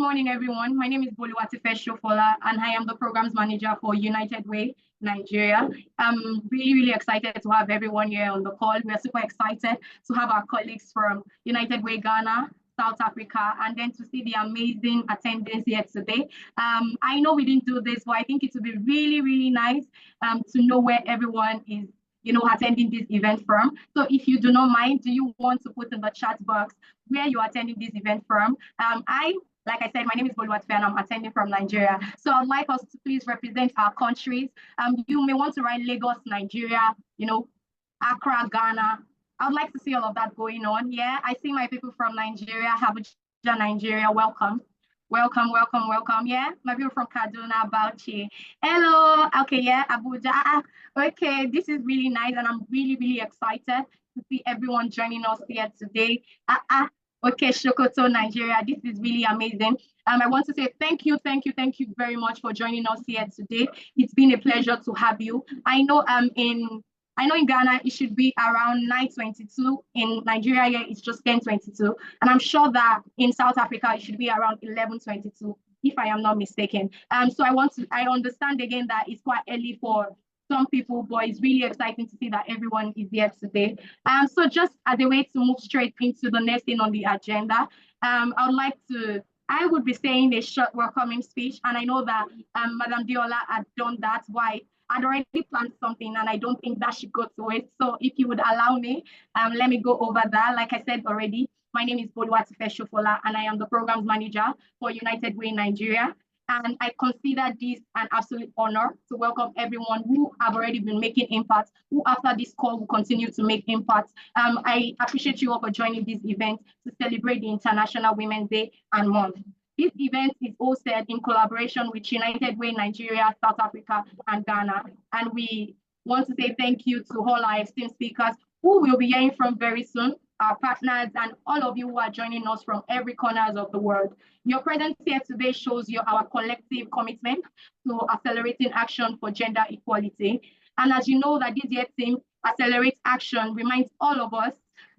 morning, everyone. My name is Boluwatife Fola, and I am the programs manager for United Way, Nigeria. I'm really excited to have everyone here on the call. We are super excited to have our colleagues from United Way, Ghana, South Africa, and then to see the amazing attendance here today. I know we didn't do this, but I think it would be really nice to know where everyone is attending this event from. So if you do not mind, do you want to put in the chat box where you're attending this event from? Like I said, my name is Boluwatife and I'm attending from Nigeria. So I'd like us to please represent our countries. You may want to write Lagos, Nigeria, Accra, Ghana. I would like to see all of that going on. Yeah, I see my people from Nigeria, Abuja, Nigeria. Welcome. Welcome. Yeah, my people from Kaduna, Bauchi. Hello. Okay, yeah, Abuja. Okay, this is really nice, and I'm really excited to see everyone joining us here today. Okay, Sokoto, Nigeria. This is really amazing. I want to say thank you very much for joining us here today. It's been a pleasure to have you. I know in Ghana it should be around 9:22. In Nigeria, yeah, it's just 10:22, and I'm sure that in South Africa it should be around 11:22, if I am not mistaken. So I understand again that it's quite early for some people, but it's really exciting to see that everyone is here today. So just as a way to move straight into the next thing on the agenda, I would be saying a short welcoming speech, and I know that Madam Diola had done that. Why? I'd already planned something, and I don't think that should go to waste. So if you would allow me, let me go over that. Like I said already, my name is Boluwatife Fola, and I am the programs manager for United Way Nigeria. And I consider this an absolute honor to welcome everyone who have already been making impact, who after this call will continue to make impact. I appreciate you all for joining this event to celebrate the International Women's Day and month. This event is hosted in collaboration with United Way Nigeria, South Africa, and Ghana. And we want to say thank you to all our esteemed speakers who we'll be hearing from very soon, our partners, and all of you who are joining us from every corners of the world. Your presence here today shows our collective commitment to accelerating action for gender equality. And as you know that this year's theme, Accelerate Action, reminds all of us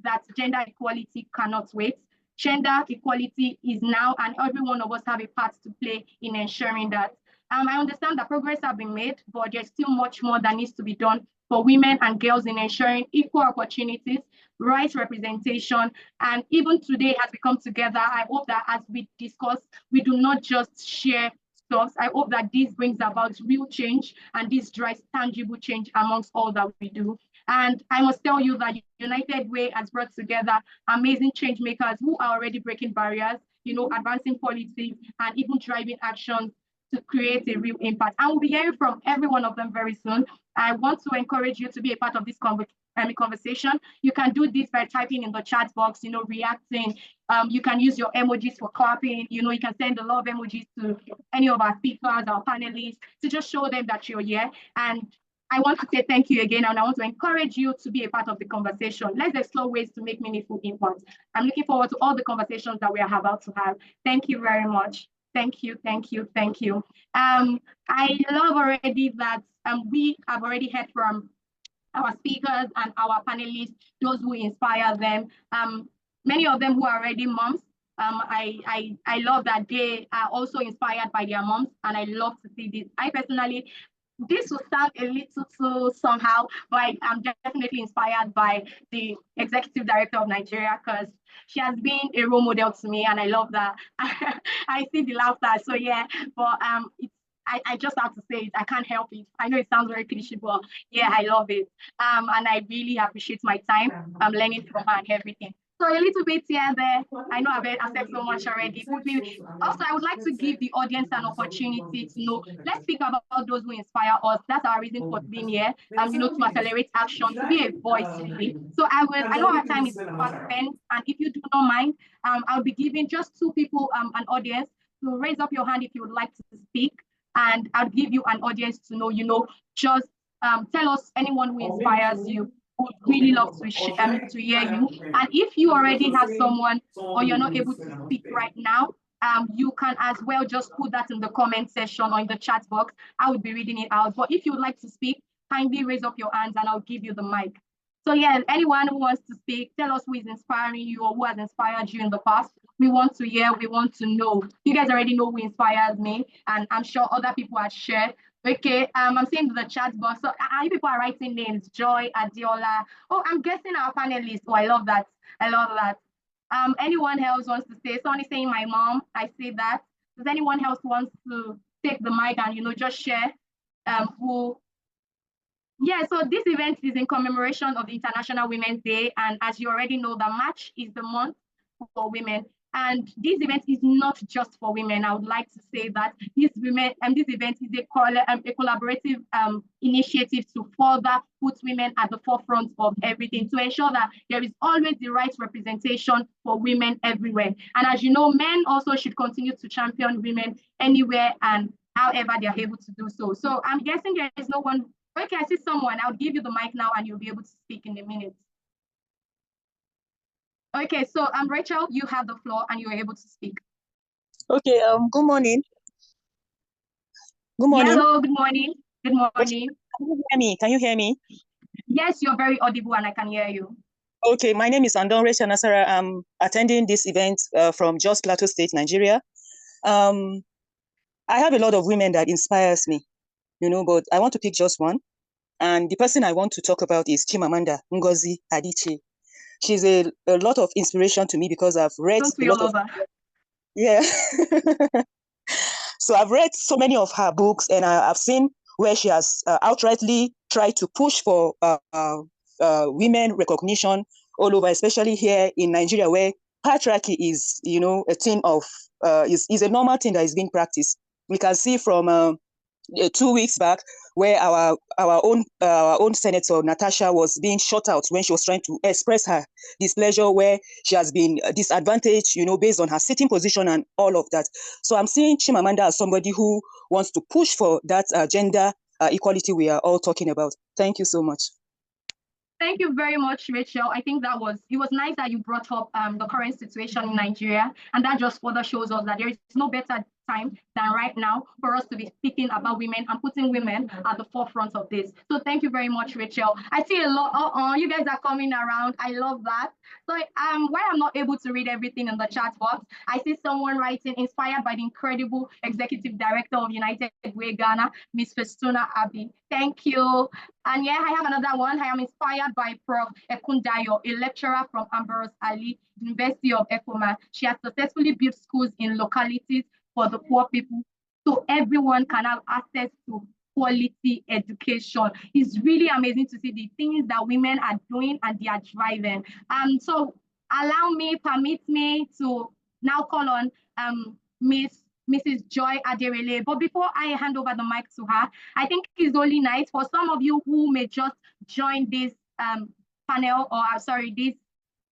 that gender equality cannot wait. Gender equality is now, and every one of us have a part to play in ensuring that. I understand that progress has been made, but there's still much more that needs to be done for women and girls in ensuring equal opportunities, rights representation, and even today as we come together, I hope that as we discuss, we do not just share stuff. I hope that this brings about real change and this drives tangible change amongst all that we do. And I must tell you that United Way has brought together amazing change makers who are already breaking barriers, advancing policies and even driving actions to create a real impact. And we'll be hearing from every one of them very soon. I want to encourage you to be a part of this conversation. You can do this by typing in the chat box, reacting. You can use your emojis for clapping. You can send a lot of emojis to any of our speakers, our panelists, to just show them that you're here. And I want to say thank you again, and I want to encourage you to be a part of the conversation. Let's explore ways to make meaningful impact. I'm looking forward to all the conversations that we are about to have. Thank you very much. Thank you. I love already that we have already heard from our speakers and our panelists, those who inspire them. Many of them who are already moms. I love that they are also inspired by their moms, and I love to see this. I personally, this will sound a little too somehow, but I'm definitely inspired by the executive director of Nigeria because she has been a role model to me, and I love that. I see the laughter, so yeah, but I just have to say it. I can't help it. I know it sounds very cliche, but yeah, I love it. And I really appreciate my time. I'm learning from her and everything. So a little bit here and there. I know I've said so much already. Also, I would like to give the audience an opportunity to know. Let's speak about those who inspire us. That's our reason for being here. To accelerate action, to be a voice today. So I know our time is fast spent, and if you do not mind, I'll be giving just two people an audience to raise up your hand if you would like to speak, and I'll give you an audience to know. Just tell us anyone who inspires you. Would really love to hear you. And if you already have someone or you're not able to speak right now, you can as well just put that in the comment section or in the chat box. I will be reading it out. But if you would like to speak, kindly raise up your hands and I'll give you the mic. So yeah, anyone who wants to speak, tell us who is inspiring you or who has inspired you in the past. We want to hear, we want to know. You guys already know who inspires me, and I'm sure other people have shared. Okay, I'm seeing the chat box. So you people are writing names, Joy, Adiola. Oh, I'm guessing our panelists. Oh, I love that. I love that. Anyone else wants to say? Someone is saying my mom. I see that. Does anyone else wants to take the mic and just share who? Yeah, so this event is in commemoration of the International Women's Day, and as you already know, the March is the month for women. And this event is not just for women. I would like to say that this event is a collaborative initiative to further put women at the forefront of everything, to ensure that there is always the right representation for women everywhere. And as you know, men also should continue to champion women anywhere and however they are able to do so. So I'm guessing there is no one. Okay, I see someone. I'll give you the mic now and you'll be able to speak in a minute. Okay, so Rachel, you have the floor and you're able to speak. Okay, good morning. Good morning. Hello, good morning. Good morning. Okay. Can you hear me? Can you hear me? Yes, you're very audible and I can hear you. Okay, my name is Andon Rachel Nasara. I'm attending this event from Jos Plateau State, Nigeria. I have a lot of women that inspires me, but I want to pick just one. And the person I want to talk about is Chimamanda Ngozi Adichie. She's a lot of inspiration to me because I've read a lot of... Yeah. So I've read so many of her books and I've seen where she has outrightly tried to push for women recognition all over, especially here in Nigeria, where patriarchy is, a thing of, is a normal thing that is being practiced. We can see from 2 weeks back where our own senator Natasha was being shut out when she was trying to express her displeasure, where she has been disadvantaged, based on her sitting position and all of that. So I'm seeing Chimamanda as somebody who wants to push for that gender equality we are all talking about. Thank you so much. Thank you very much, Rachel. I think it was nice that you brought up the current situation in Nigeria, and that just further shows us that there is no better time than right now for us to be speaking about women and putting women at the forefront of this. So thank you very much, Rachel. I see a lot. You guys are coming around. I love that. So why I'm not able to read everything in the chat box, I see someone writing, inspired by the incredible executive director of United Way Ghana, Miss Festuna Abi. Thank you. And yeah, I have another one. I am inspired by Prof. Ekundayo, a lecturer from Ambrose Ali, University of Ekoma. She has successfully built schools in localities for the poor people, so everyone can have access to quality education. It's really amazing to see the things that women are doing and they are driving. So permit me to now call on Mrs. Joy Aderele. But before I hand over the mic to her, I think it's only nice for some of you who may just join this panel, or this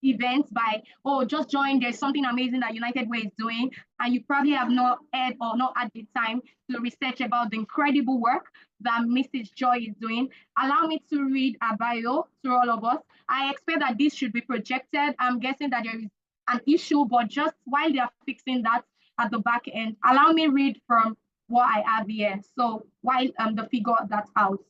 event by, just join, there's something amazing that United Way is doing, and you probably have not heard or not had the time to research about the incredible work that Mrs. Joy is doing. Allow me to read a bio to all of us. I expect that this should be projected. I'm guessing that there is an issue, but just while they are fixing that at the back end, allow me read from what I have here. So while the figure that out.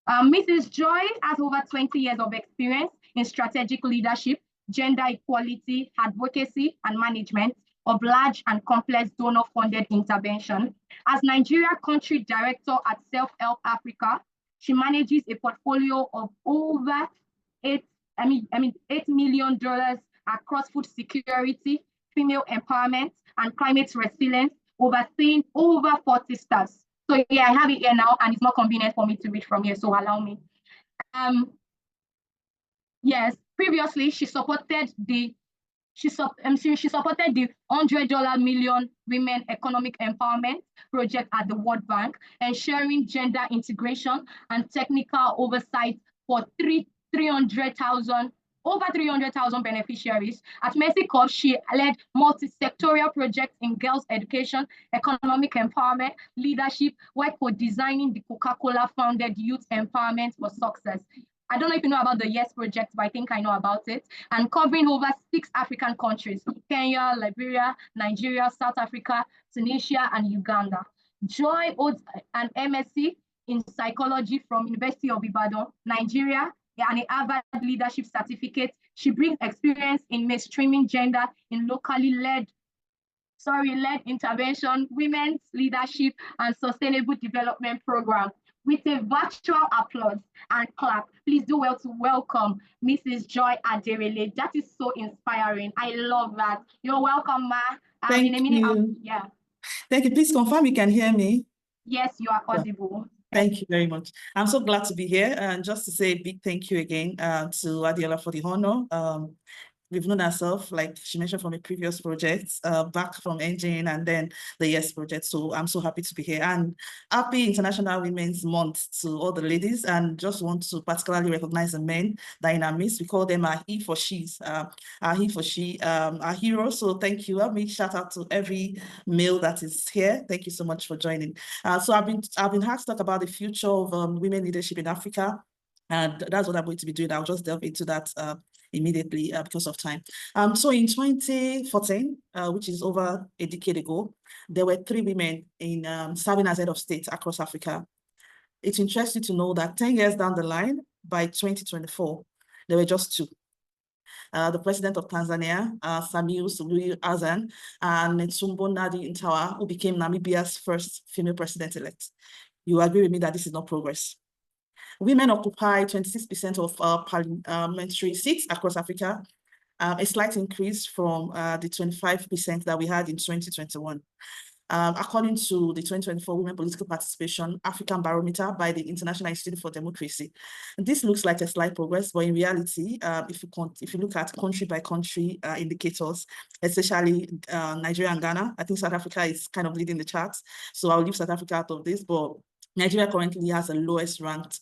Mrs. Joy has over 20 years of experience in strategic leadership, gender equality, advocacy, and management of large and complex donor-funded intervention. As Nigeria Country Director at Self-Help Africa, she manages a portfolio of over $8 million across food security, female empowerment, and climate resilience, overseeing over 40 staffs. So yeah, I have it here now, and it's not convenient for me to read from here, so allow me. Yes, previously she supported the $100 million Women Economic Empowerment Project at the World Bank, ensuring gender integration and technical oversight for over 300,000 beneficiaries. At Mercy Corps, she led multi-sectorial projects in girls' education, economic empowerment, leadership, while co-designing the Coca-Cola founded Youth Empowerment for Success. I don't know if you know about the YES project, but I think I know about it. And covering over 6 African countries: Kenya, Liberia, Nigeria, South Africa, Tunisia, and Uganda. Joy holds an MSc in psychology from University of Ibadan, Nigeria, and a Harvard Leadership Certificate. She brings experience in mainstreaming gender in locally led led intervention, women's leadership and sustainable development program. With a virtual applause and clap, please do well to welcome Mrs. Joy Aderele. That is so inspiring. I love that. You're welcome, Ma. Thank you. Yeah. Thank you. Please confirm you can hear me. Yes, you are audible. Thank you very much. I'm so glad to be here. And just to say a big thank you again to Adiola for the honor. We've known ourselves, like she mentioned, from a previous project, back from Engine and then the YES project. So I'm so happy to be here. And happy International Women's Month to all the ladies. And just want to particularly recognize the men that in our midst. We call them our he for she's, our he for she, our heroes. So thank you. Help me shout out to every male that is here. Thank you so much for joining. So I've been asked to talk about the future of women leadership in Africa. And that's what I'm going to be doing. I'll just delve into that immediately because of time. So in 2014, which is over a decade ago, there were 3 women in serving as head of state across Africa. It's interesting to know that 10 years down the line, by 2024, there were just 2. The president of Tanzania, Samia Suluhu Hassan, and Nsumbo Nadi Ntawa, who became Namibia's first female president-elect. You agree with me that this is not progress. Women occupy 26% of parliamentary seats across Africa, a slight increase from the 25% that we had in 2021. According to the 2024 Women Political Participation African Barometer by the International Institute for Democracy. This looks like a slight progress, but in reality, if you look at country by country indicators, especially Nigeria and Ghana, I think South Africa is kind of leading the charts. So I'll leave South Africa out of this, but Nigeria currently has the lowest ranked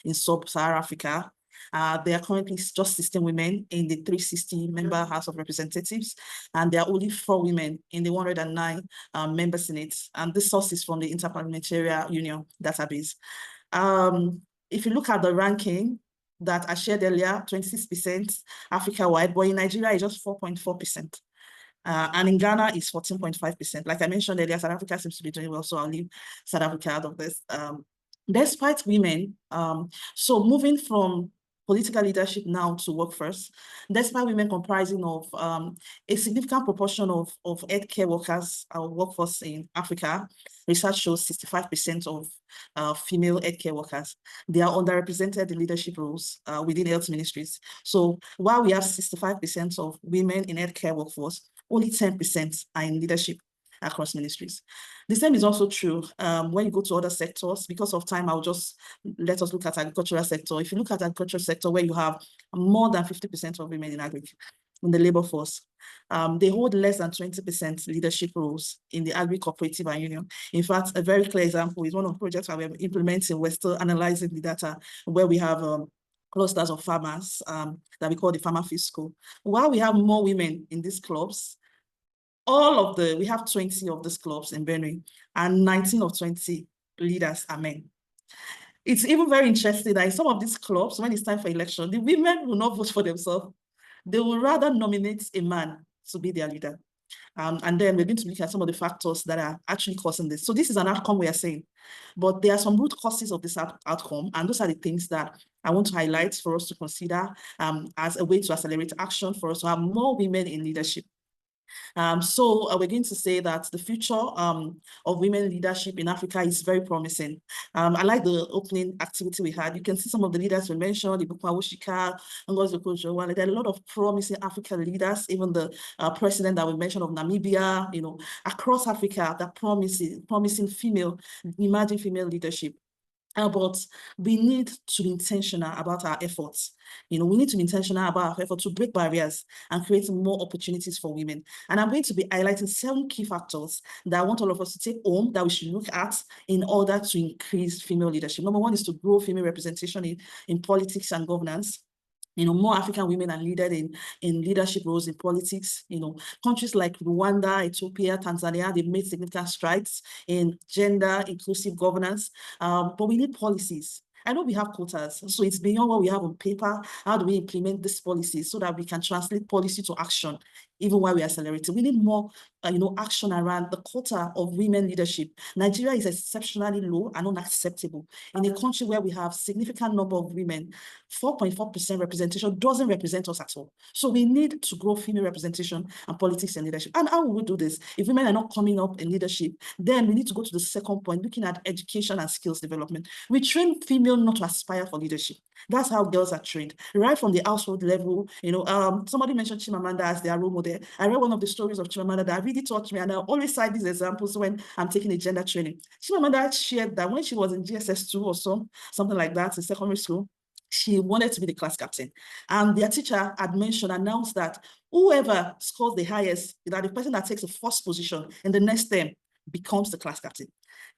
in sub-Saharan Africa. There are currently just 16 women in the 360-member House of Representatives, and there are only 4 women in the 109 member Senate. And this source is from the Interparliamentary Union database. If you look at the ranking that I shared earlier, 26% Africa-wide, but in Nigeria, it's just 4.4%. And in Ghana, it's 14.5%. Like I mentioned earlier, South Africa seems to be doing well, so I'll leave South Africa out of this. Despite women, so moving from political leadership now to workforce, despite women comprising of a significant proportion of healthcare workers, our workforce in Africa, research shows 65% of female healthcare workers. They are underrepresented in leadership roles within health ministries. So while we have 65% of women in healthcare workforce, only 10% are in leadership across ministries. The same is also true when you go to other sectors. Because of time, I'll just let us look at agricultural sector. If you look at agricultural sector, where you have more than 50% of women in the labor force, they hold less than 20% leadership roles in the agri-cooperative and union. In fact, a very clear example is one of the projects that we're implementing. We're still analyzing the data where we have clusters of farmers that we call the Farmer Field School. While we have more women in these clubs, we have 20 of these clubs in Benue, and 19 of 20 leaders are men. It's even very interesting that in some of these clubs, when it's time for election, the women will not vote for themselves. They will rather nominate a man to be their leader. And then we're going to look at some of the factors that are actually causing this. So this is an outcome we are saying, but there are some root causes of this outcome, and those are the things that I want to highlight for us to consider as a way to accelerate action for us to have more women in leadership. So we're going to say that the future of women leadership in Africa is very promising. I like the opening activity we had. You can see some of the leaders we mentioned, Ibukwa Woshika, Ngozi Okonjo-Iweala. There are a lot of promising African leaders, even the president that we mentioned of Namibia, across Africa, that promising female, emerging female leadership. But we need to be intentional about our efforts. We need to be intentional about our effort to break barriers and create more opportunities for women. And I'm going to be highlighting 7 key factors that I want all of us to take home that we should look at in order to increase female leadership. Number 1 is to grow female representation in politics and governance. More African women are leaded in leadership roles in politics. Countries like Rwanda, Ethiopia, Tanzania, they've made significant strides in gender inclusive governance, but we need policies. I know we have quotas, so it's beyond what we have on paper. How do we implement these policies so that we can translate policy to action, even while we accelerate? We need more action around the quota of women leadership. Nigeria is exceptionally low and unacceptable. In a country where we have significant number of women, 4.4% representation doesn't represent us at all. So we need to grow female representation and politics and leadership. And how will we do this? If women are not coming up in leadership, then we need to go to the second point, looking at education and skills development. We train female not to aspire for leadership. That's how girls are trained, right from the household level. Somebody mentioned Chimamanda as their role model. I read one of the stories of Chimamanda that really touched me, and I always cite these examples when I'm taking a gender training. Chimamanda shared that when she was in GSS2 or something like that in secondary school, she wanted to be the class captain. And their teacher had announced that whoever scores the highest, that the person that takes the first position in the next term becomes the class captain.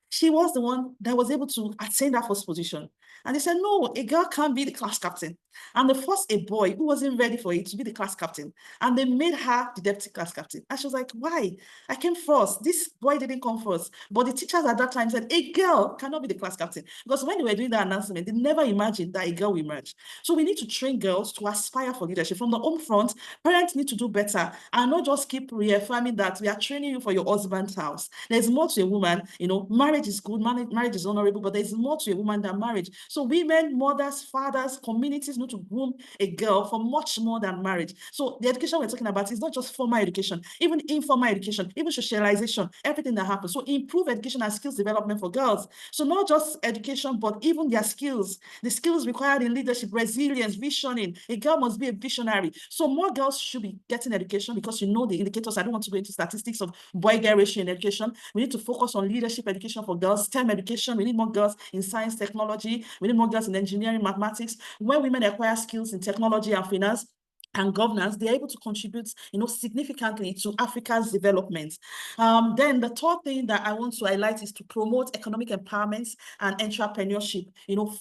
She was the one that was able to attain that first position. And they said, no, a girl can't be the class captain. And they forced a boy who wasn't ready for it to be the class captain. And they made her the deputy class captain. And she was like, why? I came first. This boy didn't come first. But the teachers at that time said, a girl cannot be the class captain. Because when they were doing that announcement, they never imagined that a girl will emerge. So we need to train girls to aspire for leadership. From the home front, parents need to do better and not just keep reaffirming that we are training you for your husband's house. There's more to a woman. Marriage is good, marriage is honorable, but there's more to a woman than marriage. So women, mothers, fathers, communities need to groom a girl for much more than marriage. So the education we're talking about is not just formal education, even informal education, even socialization, everything that happens. So improve education and skills development for girls. So not just education, but even their skills, the skills required in leadership, resilience, visioning. A girl must be a visionary. So more girls should be getting education because the indicators. I don't want to go into statistics of boy-girl ratio in education. We need to focus on leadership education for girls, STEM education. We need more girls in science, technology. We need more girls in engineering, mathematics. When women acquire skills in technology and finance and governance, they're able to contribute, significantly to Africa's development. Then the third thing that I want to highlight is to promote economic empowerment and entrepreneurship,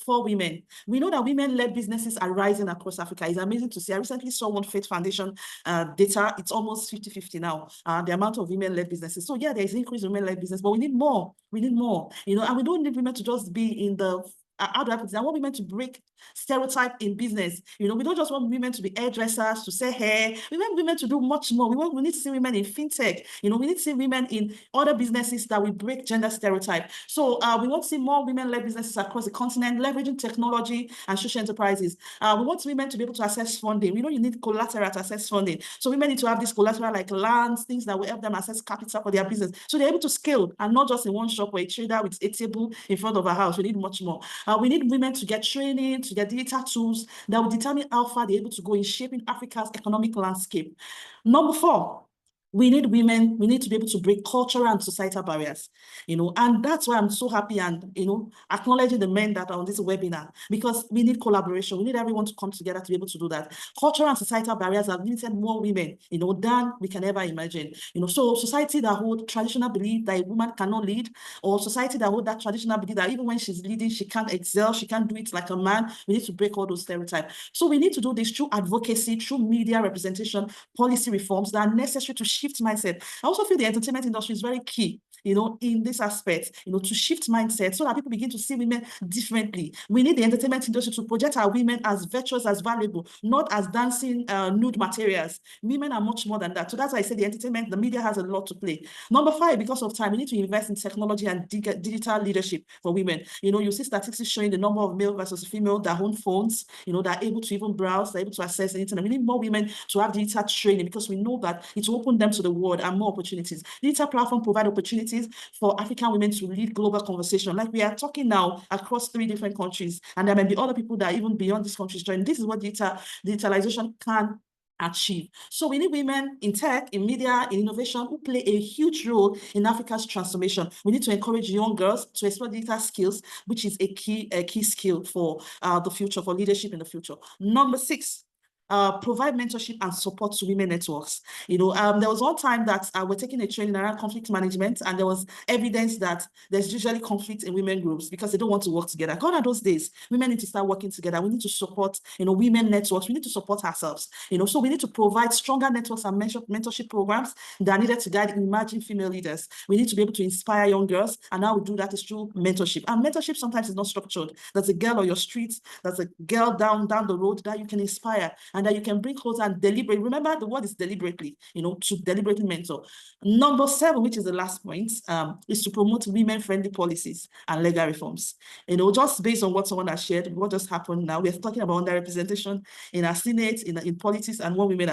for women. We know that women-led businesses are rising across Africa. It's amazing to see. I recently saw one Faith Foundation data. It's almost 50-50 now, the amount of women-led businesses. So yeah, there's an increase in women-led business, but we need more. We need more, and we don't need women to just be in the how do I put it? I want women to break stereotype in business. We don't just want women to be hairdressers, to sell hair. We want women to do much more. We need to see women in fintech. We need to see women in other businesses that will break gender stereotype. So we want to see more women-led businesses across the continent, leveraging technology and social enterprises. We want women to be able to access funding. We know you need collateral to access funding. So women need to have this collateral like lands, things that will help them access capital for their business. So they're able to scale and not just in one shop or a trader with a table in front of a house. We need much more. We need women to get training, to get digital tools that will determine how far they're able to go in shaping Africa's economic landscape. Number 4, we need women, we need to be able to break cultural and societal barriers, and that's why I'm so happy and, acknowledging the men that are on this webinar, because we need collaboration. We need everyone to come together to be able to do that. Cultural and societal barriers have limited more women, than we can ever imagine. So society that hold traditional belief that a woman cannot lead, or society that hold that traditional belief that even when she's leading, she can't excel, she can't do it like a man. We need to break all those stereotypes. So we need to do this through advocacy, through media representation, policy reforms that are necessary to shift mindset. I also feel the entertainment industry is very key, in this aspect, to shift mindset so that people begin to see women differently. We need the entertainment industry to project our women as virtuous, as valuable, not as dancing nude materials. Women are much more than that. So that's why I say the entertainment, the media has a lot to play. Number 5, because of time, we need to invest in technology and digital leadership for women. You see statistics showing the number of male versus female that own phones, that are able to even browse, they're able to access the internet. We need more women to have digital training because we know that it will open them to the world and more opportunities. Digital platform provide opportunities for African women to lead global conversation. Like we are talking now across 3 different countries, and there may be other people that are even beyond these countries join. This is what digitalization can achieve. So we need women in tech, in media, in innovation who play a huge role in Africa's transformation. We need to encourage young girls to explore digital skills, which is a key skill for the future, for leadership in the future. Number 6, provide mentorship and support to women networks. There was one time that we're taking a training around conflict management, and there was evidence that there's usually conflict in women groups because they don't want to work together. Gone are those days. Women need to start working together. We need to support, women networks. We need to support ourselves. So we need to provide stronger networks and mentorship programs that are needed to guide emerging female leaders. We need to be able to inspire young girls, and how we do that is through mentorship. And mentorship sometimes is not structured. There's a girl on your street, there's a girl down the road that you can inspire. and that you can bring closer and deliberate. Remember, the word is deliberately, to deliberately mentor. Number 7, which is the last point, is to promote women-friendly policies and legal reforms. Just based on what someone has shared, what just happened now, we're talking about underrepresentation in our Senate, in politics, and one woman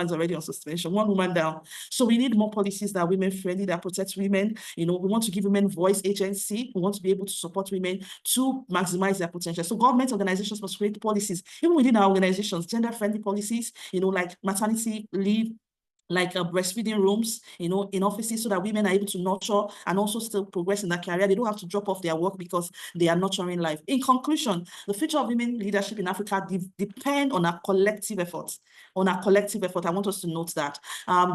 is already on suspension, one woman down. So we need more policies that are women-friendly, that protect women. We want to give women voice agency. We want to be able to support women to maximize their potential. So government organizations must create policies, even within our organizations, gender-friendly policies, like maternity leave, like breastfeeding rooms, in offices, so that women are able to nurture and also still progress in their career. They don't have to drop off their work because they are nurturing life. In conclusion, the future of women leadership in Africa depend on our collective efforts. I want us to note that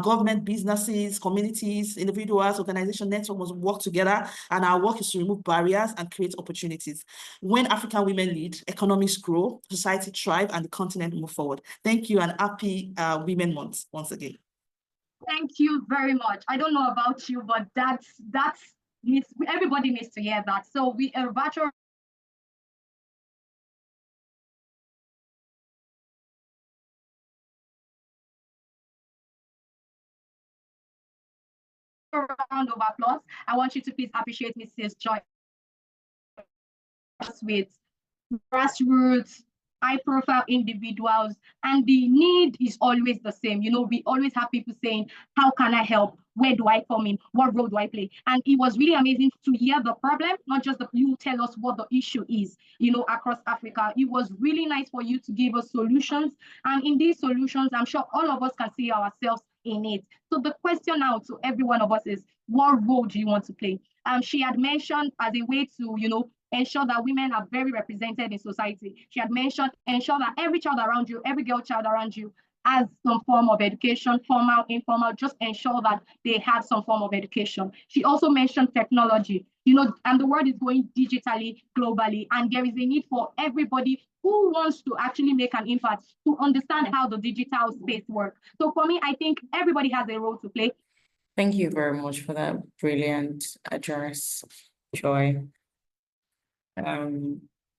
government, businesses, communities, individuals, organization, network must work together, and our work is to remove barriers and create opportunities. When African women lead, economies grow, society thrive, and the continent move forward. Thank you, and happy Women Month once again. Thank you very much. I don't know about you, but everybody needs to hear that. So we are virtual round of applause. I want you to please appreciate Mrs. Joy with grassroots, high-profile individuals, and the need is always the same. We always have people saying, how can I help? Where do I come in? What role do I play? And it was really amazing to hear the problem, not just you tell us what the issue is, across Africa. It was really nice for you to give us solutions. And in these solutions, I'm sure all of us can see ourselves in it. So the question now to every one of us is, what role do you want to play? She had mentioned as a way to, ensure that women are very represented in society. She had mentioned ensure that every child around you, every girl child around you has some form of education, formal, informal, just ensure that they have some form of education. She also mentioned technology, and the world is going digitally, globally, and there is a need for everybody who wants to actually make an impact to understand how the digital space works. So for me, I think everybody has a role to play. Thank you very much for that brilliant address, Joy.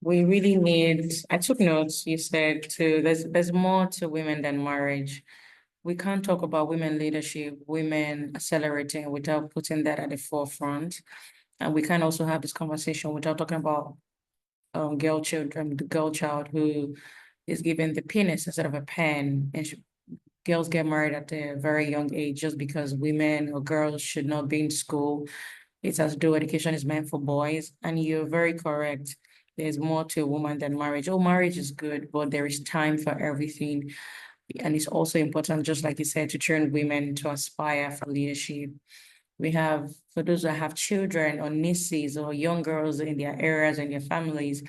We really need, I took notes, you said there's more to women than marriage. We can't talk about women leadership, women accelerating without putting that at the forefront. And we can't also have this conversation without talking about the girl child who is given the penis instead of a pen. And girls get married at a very young age just because women or girls should not be in school. It's as though education is meant for boys. And you're very correct. There's more to a woman than marriage. Oh, marriage is good, but there is time for everything. And it's also important, just like you said, to train women to aspire for leadership. We have, for those that have children or nieces or young girls in their areas and their families,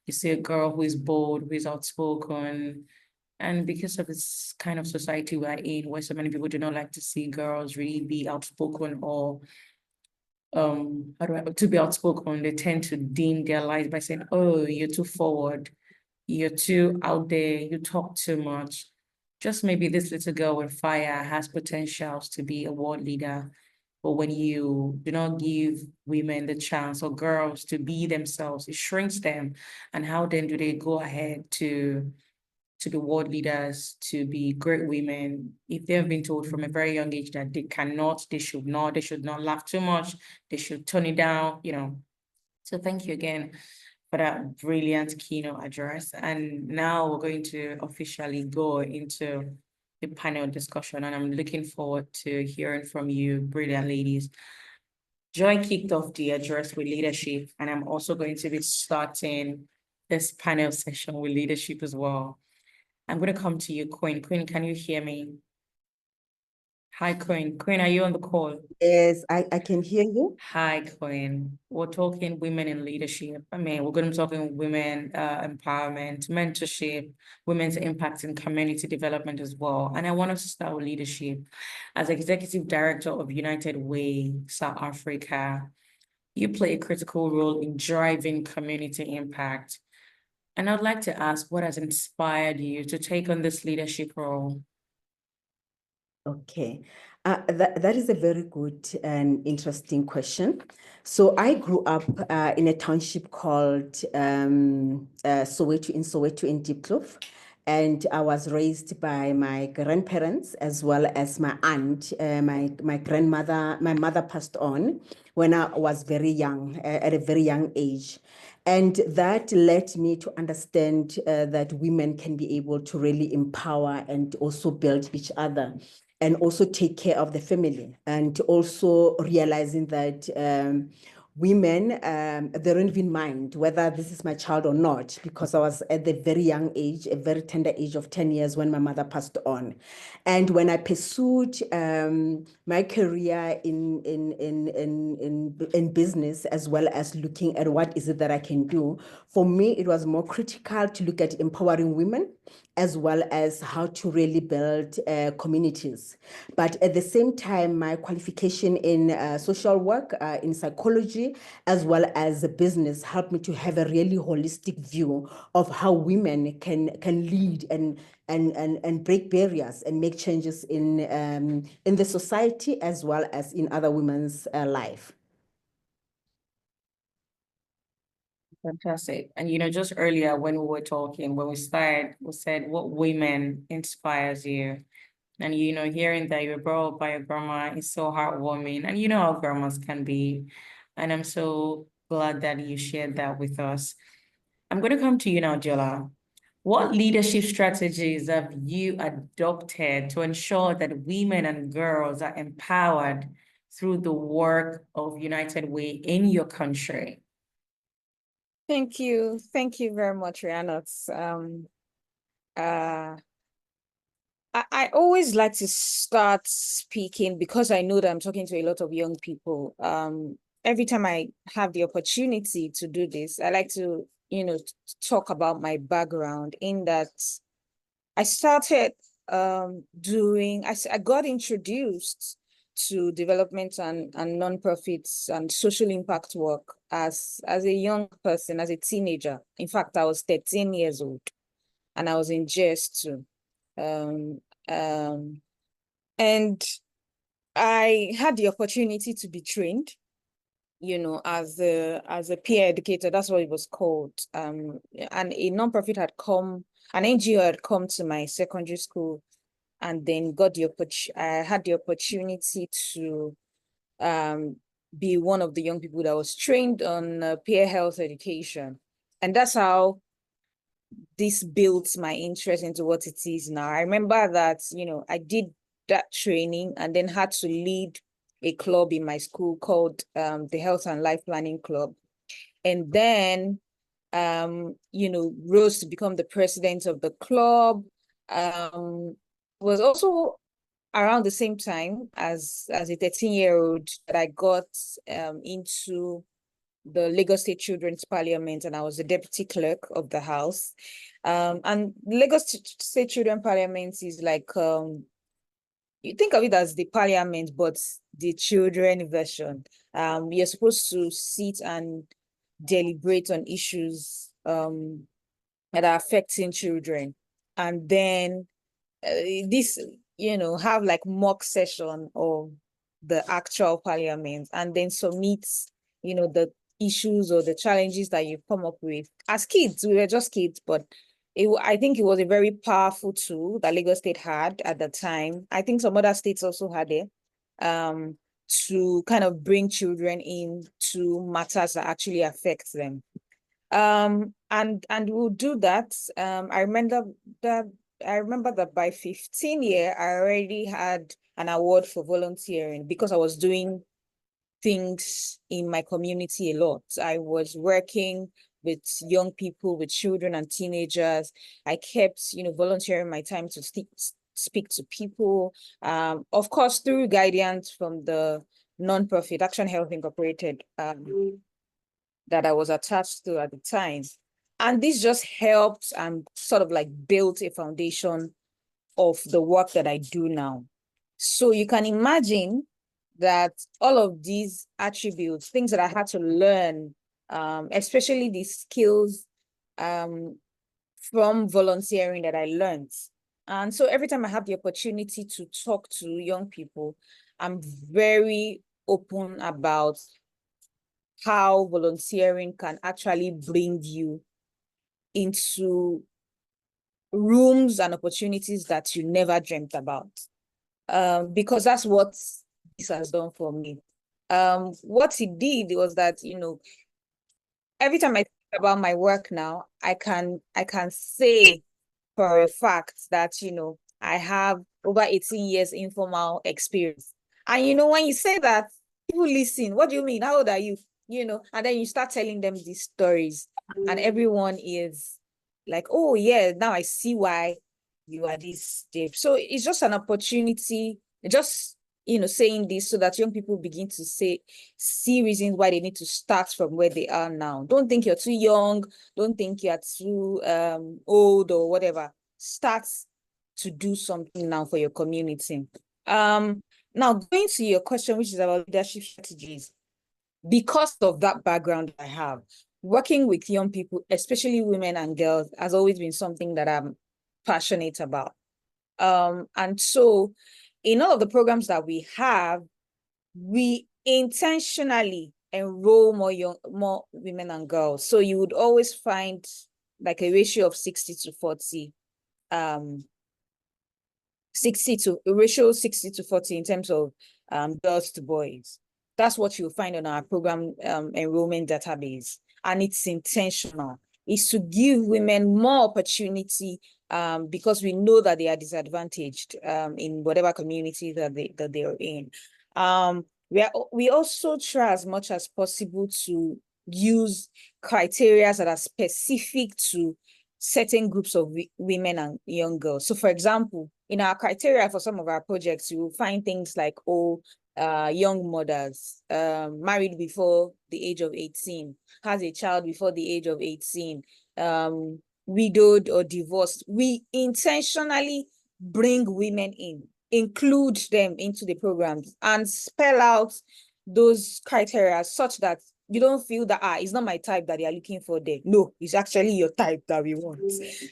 you see a girl who is bold, who is outspoken. And because of this kind of society we're in, where so many people do not like to see girls really be outspoken or to be outspoken, they tend to dim their lives by saying, oh, you're too forward, you're too out there, you talk too much. Just maybe this little girl with fire has potentials to be a world leader. But when you do not give women the chance or girls to be themselves, it shrinks them. And how then do they go ahead to be world leaders, to be great women, if they have been told from a very young age that they cannot, they should not laugh too much, they should tone it down, So thank you again for that brilliant keynote address. And now we're going to officially go into the panel discussion, and I'm looking forward to hearing from you, brilliant ladies. Joy kicked off the address with leadership, and I'm also going to be starting this panel session with leadership as well. I'm going to come to you, Queen. Queen, can you hear me? Hi, Queen. Queen, are you on the call? Yes, I can hear you. Hi, Queen. We're talking women in leadership. We're going to be talking women empowerment, mentorship, women's impact in community development as well. And I want us to start with leadership. As Executive Director of United Way, South Africa, you play a critical role in driving community impact. And I'd like to ask, what has inspired you to take on this leadership role? Okay, that is a very good and interesting question. So I grew up in a township called Soweto in Diepkloof. And I was raised by my grandparents as well as my aunt. My grandmother, my mother passed on when I was very young, at a very young age. And that led me to understand that women can be able to really empower and also build each other and also take care of the family. And also realizing that women, they don't even mind whether this is my child or not, because I was at the very young age, a very tender age of 10 years when my mother passed on. And when I pursued my career in business, as well as looking at what is it that I can do, for me, it was more critical to look at empowering women as well as how to really build communities. But at the same time, my qualification in social work, in psychology, as well as business helped me to have a really holistic view of how women can lead and break barriers and make changes in the society as well as in other women's life. Fantastic. And just earlier when we were talking, when we started, we said what women inspires you. And hearing that you were brought up by your grandma is so heartwarming. And how grandmas can be. And I'm so glad that you shared that with us. I'm going to come to you now, Jola. What leadership strategies have you adopted to ensure that women and girls are empowered through the work of United Way in your country? Thank you. Thank you very much, Rihanna. I always like to start speaking because I know that I'm talking to a lot of young people. Every time I have the opportunity to do this, I like to, talk about my background in that I started I got introduced to development and nonprofits and social impact work as a young person, as a teenager. In fact, I was 13 years old and I was in JS2. And I had the opportunity to be trained, as a peer educator. That's what it was called. And a nonprofit had come, an NGO had come to my secondary school, and then I had the opportunity to be one of the young people that was trained on peer health education. And that's how this built my interest into what it is now. I remember that, I did that training and then had to lead a club in my school called the Health and Life Planning Club. And then, rose to become the president of the club. Was also around the same time as a 13-year-old that I got into the Lagos State Children's Parliament, and I was the deputy clerk of the house. And Lagos State Children's Parliament is like, you think of it as the parliament, but the children version. You're supposed to sit and deliberate on issues that are affecting children. And then this, have like mock session of the actual parliament, and then submit, the issues or the challenges that you come up with. As kids, we were just kids, but I think it was a very powerful tool that Lagos State had at the time. I think some other states also had it, to kind of bring children into matters that actually affect them. And we'll do that. I remember that by 15 years, I already had an award for volunteering because I was doing things in my community a lot. I was working with young people, with children and teenagers. I kept, volunteering my time to speak to people. Of course, through guidance from the nonprofit Action Health Incorporated that I was attached to at the time. And this just helped and sort of like built a foundation of the work that I do now. So you can imagine that all of these attributes, things that I had to learn, especially the skills from volunteering that I learned. And so every time I have the opportunity to talk to young people, I'm very open about how volunteering can actually bring you into rooms and opportunities that you never dreamt about. Because that's what this has done for me. What it did was that, you know, every time I think about my work now, I can say for a fact that, you know, I have over 18 years informal experience. And, you know, when you say that, people listen. What do you mean? How old are you? You know, and then you start telling them these stories, and everyone is like, oh, yeah, now I see why you are this deep. So it's just an opportunity, just, you know, saying this so that young people begin to see reasons why they need to start from where they are now. Don't think you're too young. Don't think you're too old or whatever. Start to do something now for your community. Now going to your question, which is about leadership strategies, because of that background I have, working with young people, especially women and girls, has always been something that I'm passionate about. And so in all of the programs that we have, we intentionally enroll more women and girls. So you would always find like a ratio of 60 to 40, 60 to 40 in terms of girls to boys. That's what you'll find on our program enrollment database. And it's intentional. It's to give women more opportunity because we know that they are disadvantaged in whatever community that they are in. We also try as much as possible to use criteria that are specific to certain groups of women and young girls. So for example, in our criteria for some of our projects, you will find things like, young mothers, married before the age of 18, has a child before the age of 18, widowed or divorced. We intentionally bring women in, include them into the programs, and spell out those criteria such that you don't feel that, it's not my type that they are looking for there. No, it's actually your type that we want.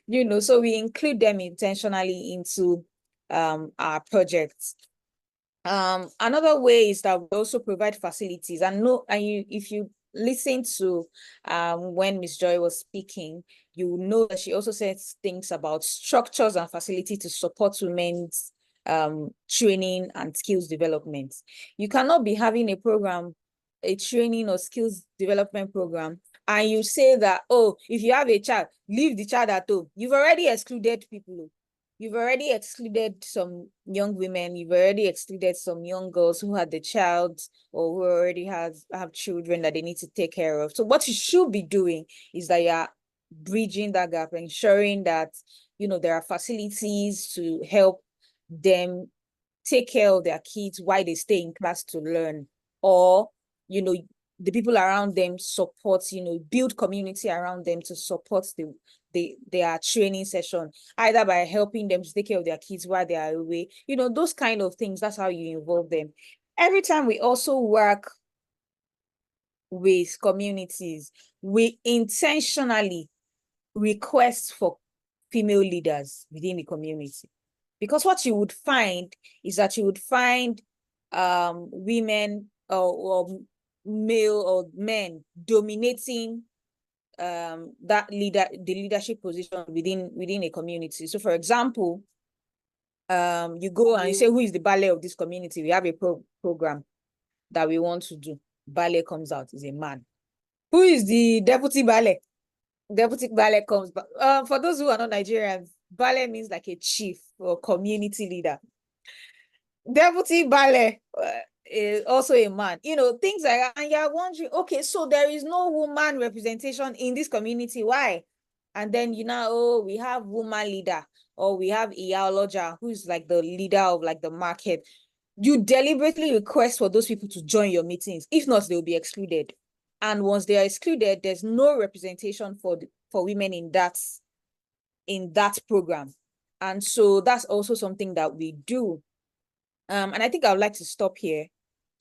You know, so we include them intentionally into our projects. Another way is that we also provide facilities. If you listen to when Ms. Joy was speaking, you know that she also said things about structures and facility to support women's training and skills development. You cannot be having a training or skills development program, and you say that, oh, if you have a child, leave the child at home. You've already excluded people. You've already excluded some young women. You've already excluded some young girls who had the child or who already have children that they need to take care of. So what you should be doing is that you're bridging that gap, ensuring that, you know, there are facilities to help them take care of their kids while they stay in class to learn, or, you know, the people around them support, you know, build community around them to support their training session, either by helping them to take care of their kids while they are away, you know, those kind of things. That's how you involve them. Every time we also work with communities, we intentionally request for female leaders within the community. Because what you would find is that you would find women or male or men dominating the leadership position within a community. So for example, you go and you say, who is the ballet of this community? We have a program that we want to do. Ballet comes out, is a man. Who is the deputy ballet? Deputy ballet comes back. For those who are not Nigerians, ballet means like a chief or community leader. Deputy ballet is also a man. You know, things like that. And you're wondering, okay, so there is no woman representation in this community. Why? And then, you know, oh, we have woman leader, or we have Iyaloja, who's like the leader of like the market. You deliberately request for those people to join your meetings. If not, they'll be excluded. And once they are excluded, there's no representation for women in that program. And so that's also something that we do. And I think I would like to stop here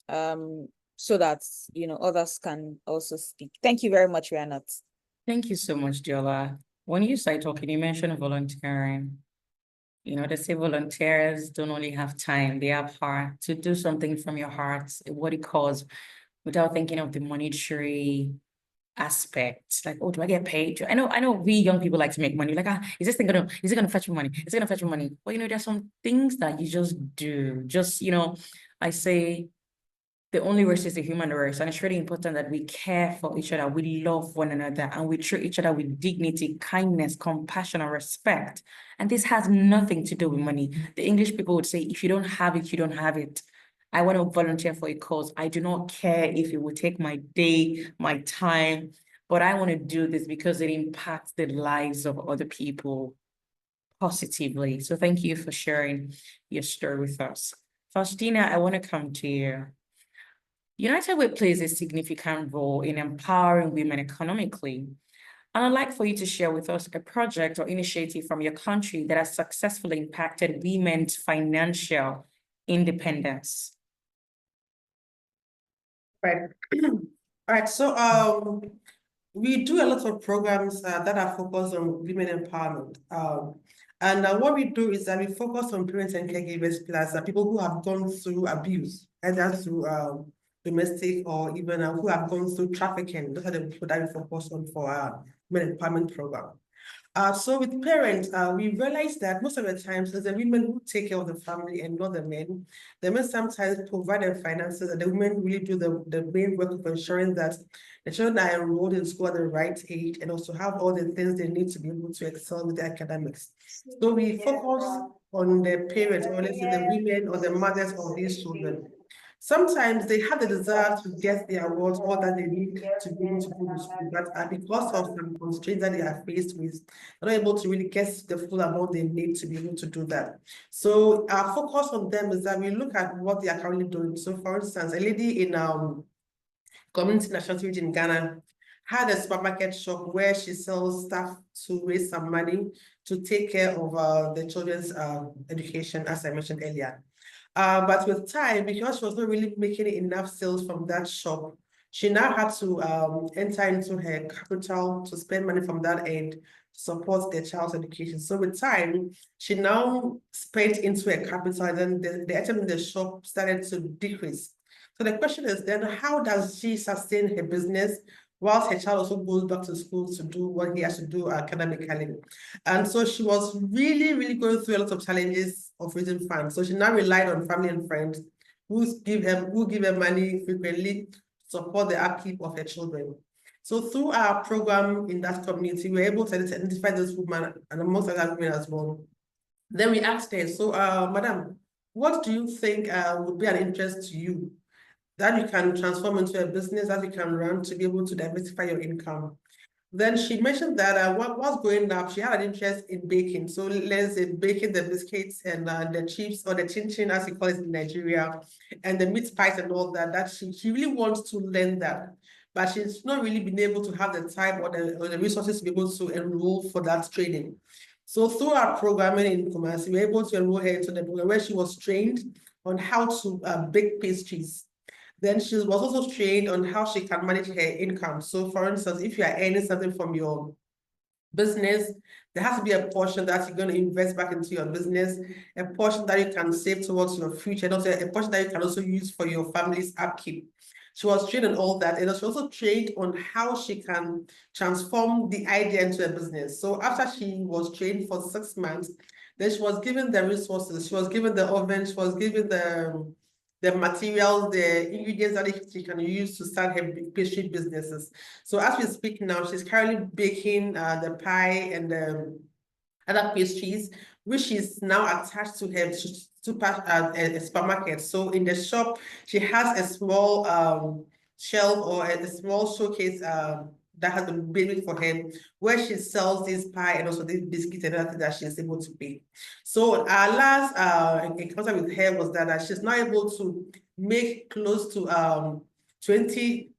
so that, you know, others can also speak. Thank you very much, Rihanna. Thank you so much, Diola. When you started talking, you mentioned volunteering. You know, they say volunteers don't only have time, they have heart to do something from your heart, what it calls, without thinking of the monetary aspect. Like, oh, do I get paid? I know we young people like to make money. Like, is it gonna fetch me money? Is it gonna fetch me money? Well, you know, there's some things that you just do. Just, you know, I say the only race is the human race, and it's really important that we care for each other, we love one another, and we treat each other with dignity, kindness, compassion, and respect. And this has nothing to do with money. The English people would say, if you don't have it, you don't have it. I want to volunteer for a cause. I do not care if it will take my day, my time, but I want to do this because it impacts the lives of other people positively. So thank you for sharing your story with us. Faustina, I want to come to you. United Way plays a significant role in empowering women economically. And I'd like for you to share with us a project or initiative from your country that has successfully impacted women's financial independence. Right. All right. So we do a lot of programs that are focused on women empowerment. And what we do is that we focus on parents and caregivers plus people who have gone through abuse, either through domestic or even who have gone through trafficking. Those are the people that we focus on for our women empowerment program. So with parents, we realize that most of the times it's the women who take care of the family and not the men. The men sometimes provide the finances, and the women really do the main work of ensuring that the children are enrolled in school at the right age and also have all the things they need to be able to excel with their academics. So we focus on the parents, or let's say the women or the mothers of these children. Sometimes they have the desire to get the awards or that they need to be able to go to school, but because of some constraints that they are faced with, they're not able to really get the full amount they need to be able to do that. So our focus on them is that we look at what they are currently doing. So for instance, a lady in Community National Region in Ghana had a supermarket shop where she sells stuff to raise some money to take care of the children's education, as I mentioned earlier. But with time, because she was not really making enough sales from that shop, she now had to enter into her capital to spend money from that end to support their child's education. So with time, she now spent into a capital, and then the item in the shop started to decrease. So the question is then, how does she sustain her business whilst her child also goes back to school to do what he has to do academically? And so she was really, really going through a lot of challenges of raising funds. So she now relied on family and friends who give her money frequently to support the upkeep of her children. So through our program in that community, we were able to identify this woman and amongst other women as well. Then we asked her, so madam, what do you think would be an interest to you that you can transform into a business that you can run to be able to diversify your income? Then she mentioned that what was going up, she had an interest in baking. So let's say baking the biscuits and the chips, or the chin-chin as we call it in Nigeria, and the meat pies and all that, she really wants to learn that. But she's not really been able to have the time or the resources to be able to enroll for that training. So through our programming in Kumasi, we were able to enroll her into the program where she was trained on how to bake pastries. Then she was also trained on how she can manage her income. So for instance, if you are earning something from your business, there has to be a portion that you're going to invest back into your business, a portion that you can save towards your future, and also a portion that you can also use for your family's upkeep. She was trained on all that, and she also trained on how she can transform the idea into a business. So after she was trained for 6 months, then she was given the resources, she was given the oven, she was given the materials, the ingredients that she can use to start her pastry businesses. So as we speak now, she's currently baking the pie and the other pastries, which is now attached to her supermarket. So in the shop, she has a small shelf or a small showcase that has been built for her, where she sells this pie and also these biscuits and everything that she's able to bake. So our last encounter with her was that she's now able to make close to $20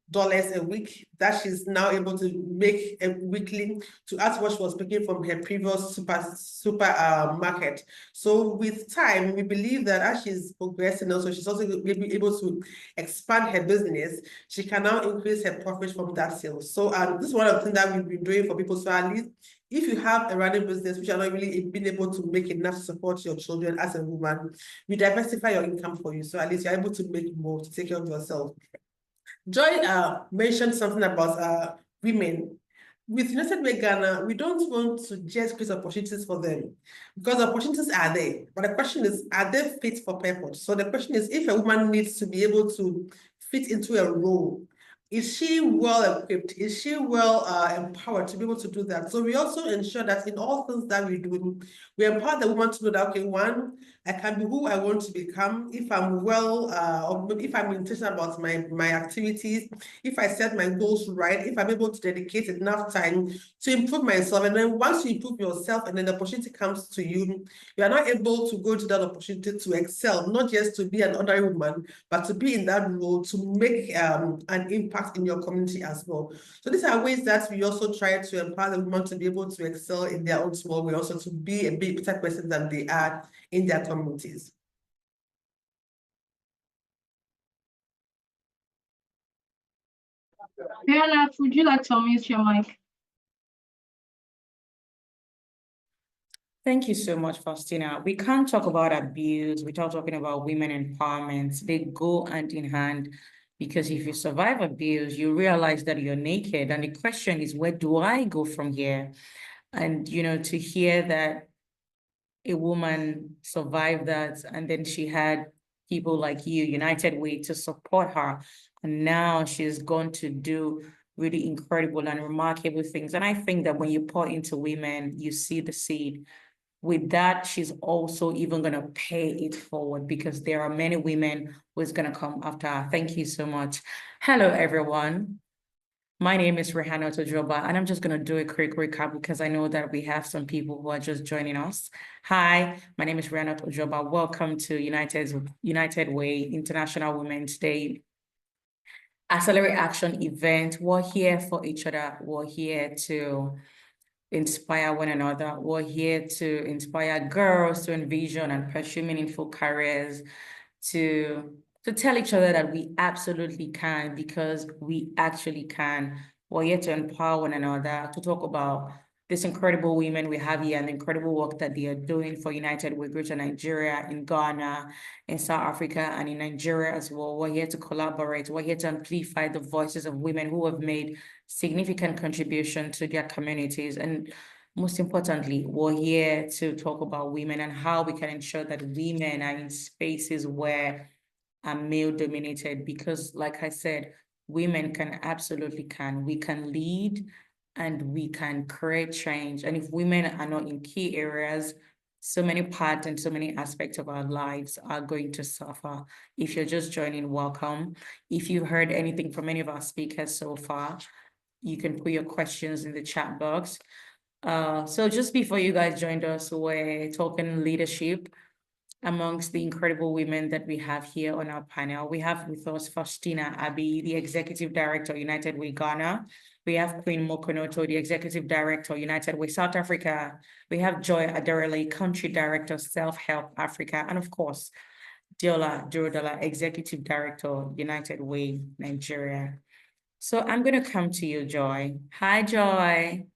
a week that she's now able to make weekly to add what she was making from her previous supermarket. So with time, we believe that as she's progressing, also she's also be able to expand her business. She can now increase her profits from that sales. So this is one of the things that we've been doing for people. So at least if you have a running business which are not really being able to make enough to support your children as a woman, we diversify your income for you. So at least you're able to make more to take care of yourself. Joy mentioned something about women. With United Way Ghana, we don't want to just create opportunities for them because opportunities are there. But the question is, are they fit for purpose? So the question is, if a woman needs to be able to fit into a role, is she well equipped? Is she well empowered to be able to do that? So we also ensure that in all things that we do, we empower the woman to know that, okay, one, I can be who I want to become if I'm well, or if I'm intentional about my activities, if I set my goals right, if I'm able to dedicate enough time to improve myself. And then once you improve yourself and then the opportunity comes to you, you are not able to go to that opportunity to excel, not just to be an ordinary woman, but to be in that role to make an impact in your community as well. So these are ways that we also try to empower the women to be able to excel in their own small way, also to be a bit better person than they are in their communities. Bernard, would you like to unmute your mic? Thank you so much, Faustina. We can't talk about abuse without talking about women empowerment. They go hand in hand because if you survive abuse, you realize that you're naked. And the question is, where do I go from here? And, you know, to hear that a woman survived that and then she had people like you, United Way, to support her. And now she's going to do really incredible and remarkable things. And I think that when you pour into women, you see the seed. With that, she's also even going to pay it forward because there are many women who's going to come after her. Thank you so much. Hello, everyone. My name is Rihanna Tojoba, and I'm just going to do a quick recap because I know that we have some people who are just joining us. Hi, my name is Rihanna Tojoba. Welcome to United Way International Women's Day Accelerate Action event. We're here for each other. We're here to inspire one another. We're here to inspire girls to envision and pursue meaningful careers, to tell each other that we absolutely can because we actually can. We're here to empower one another, to talk about these incredible women we have here and the incredible work that they are doing for United Way Greater Nigeria, in Ghana, in South Africa, and in Nigeria as well. We're here to collaborate. We're here to amplify the voices of women who have made significant contribution to their communities. And most importantly, we're here to talk about women and how we can ensure that women are in spaces where are male dominated, because like I said, women absolutely can. We can lead and we can create change. And if women are not in key areas, so many parts and so many aspects of our lives are going to suffer. If you're just joining, welcome. If you've heard anything from any of our speakers so far, you can put your questions in the chat box. So just before you guys joined us, we're talking leadership amongst the incredible women that we have here on our panel. We have with us Faustina Abi, the Executive Director, United Way Ghana. We have Queen Mokonoto, the Executive Director, United Way South Africa. We have Joy Aderele, Country Director, Self-Help Africa. And of course, Diola Durodola, Executive Director, United Way Nigeria. So I'm going to come to you, Joy. Hi, Joy.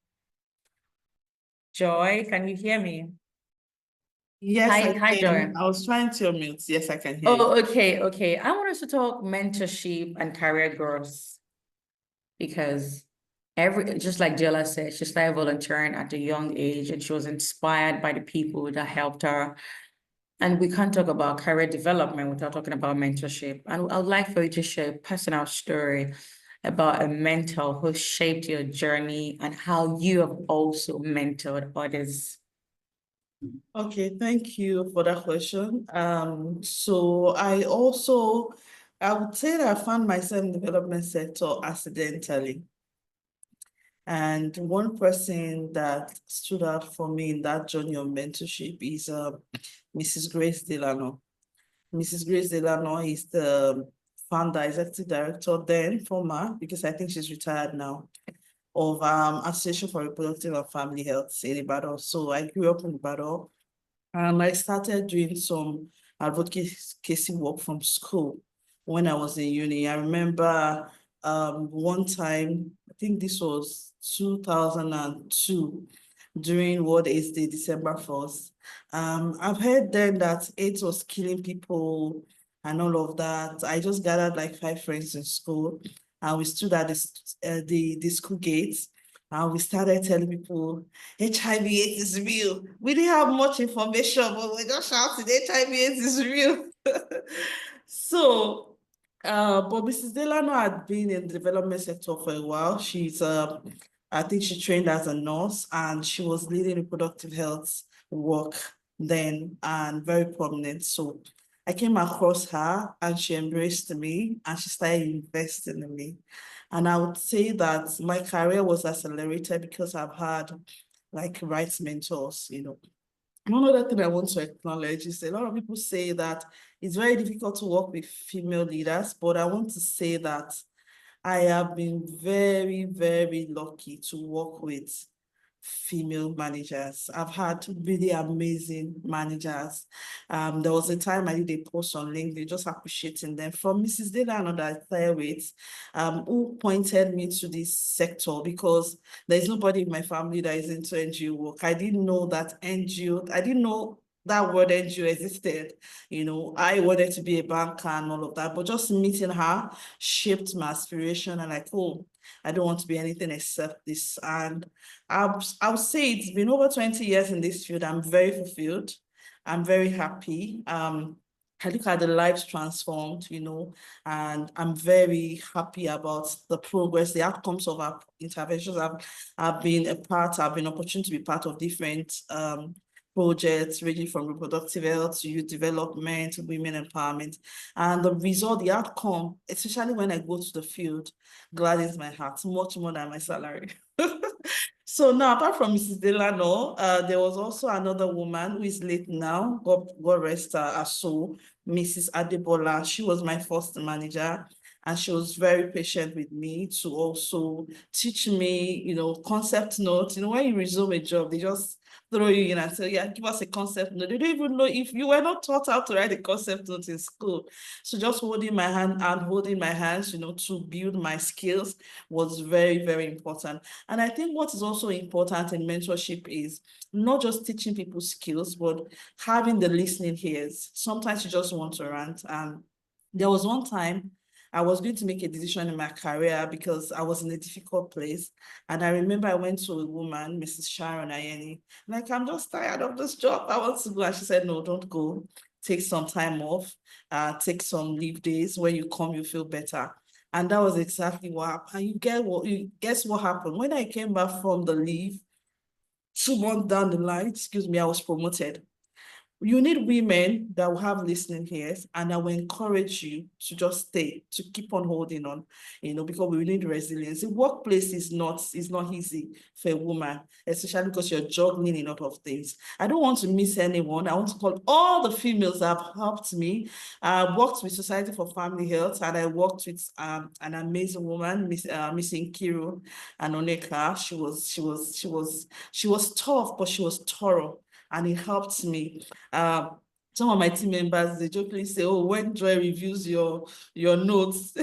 Joy, can you hear me? Yes, Hi, Joy. I was trying to unmute. Yes, I can hear you. Oh, okay. I want us to talk mentorship and career growth because just like Jella said, she started volunteering at a young age and she was inspired by the people that helped her. And we can't talk about career development without talking about mentorship. And I would like for you to share a personal story about a mentor who shaped your journey and how you have also mentored others. Okay, thank you for that question. So I would say that I found myself in the development sector accidentally. And one person that stood out for me in that journey of mentorship is Mrs. Grace Delano. Mrs. Grace Delano is the founder, executive director, then former, because I think she's retired now, of Association for Reproductive and Family Health in Ibadan. So I grew up in Ibadan. And I started doing some advocacy work from school when I was in uni. I remember one time, I think this was 2002, during World AIDS Day, December 1st. I've heard then that AIDS was killing people and all of that. I just gathered like 5 friends in school. and we stood at the school gates, and we started telling people HIV/AIDS is real. We didn't have much information, but we just shouted HIV/AIDS is real. So, but Mrs. Delano had been in the development sector for a while. She's, I think she trained as a nurse, and she was leading reproductive health work then, and very prominent. So I came across her, and she embraced me, and she started investing in me. And I would say that my career was accelerated because I've had like right mentors, you know. One other thing I want to acknowledge is a lot of people say that it's very difficult to work with female leaders, but I want to say that I have been very, very lucky to work with female managers. I've had really amazing managers. There was a time I did a post on LinkedIn just appreciating them, from Mrs. Delano that I started with, who pointed me to this sector, because there's nobody in my family that is into NGO work. I didn't know that NGO, I didn't know that word NGO existed. You know, I wanted to be a banker and all of that, but just meeting her shaped my aspiration, and like, oh, I don't want to be anything except this. And I'll say it's been over 20 years in this field. I'm very fulfilled. I'm very happy. I look at the lives transformed, you know, and I'm very happy about the progress, the outcomes of our interventions. I've been opportunity to be part of different projects ranging from reproductive health to youth development, women empowerment. And the result, the outcome, especially when I go to the field, gladdens my heart much more than my salary. So now, apart from Mrs. Delano, there was also another woman who is late now, God rest her soul, Mrs. Adebola. She was my first manager, and she was very patient with me to also teach me, you know, concept notes. You know, when you resume a job, they just throw you in and say, yeah, give us a concept note. They don't even know if you were not taught how to write a concept note in school. So just holding my hand and holding my hands, you know, to build my skills was very, very important. And I think what is also important in mentorship is not just teaching people skills, but having the listening ears. Sometimes you just want to rant. And there was one time I was going to make a decision in my career because I was in a difficult place. And I remember I went to a woman, Mrs. Sharon Ayeni, like, I'm just tired of this job. I want to go. And she said, no, don't go. Take some time off, take some leave days. When you come, you feel better. And that was exactly what happened. And guess what happened? When I came back from the leave, 2 months down the line, I was promoted. You need women that will have listening ears, and I will encourage you to just stay, to keep on holding on, you know, because we need resilience. The workplace is not easy for a woman, especially because you're juggling a lot of things. I don't want to miss anyone. I want to call all the females that have helped me. I worked with Society for Family Health, and I worked with an amazing woman, Miss Nkiru and Oneka. She was tough, but she was thorough, and it helped me. Some of my team members, they jokingly say, oh, when Joy reviews your notes,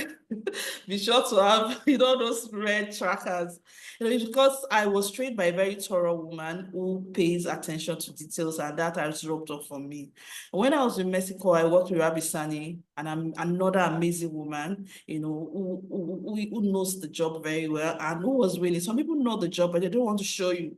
be sure to have, you know, those red trackers. You know, because I was trained by a very thorough woman who pays attention to details, and that has rubbed off on me. When I was in Mexico, I worked with Rabbi Sani, and I'm another amazing woman, you know, who knows the job very well, and who was really, some people know the job, but they don't want to show you.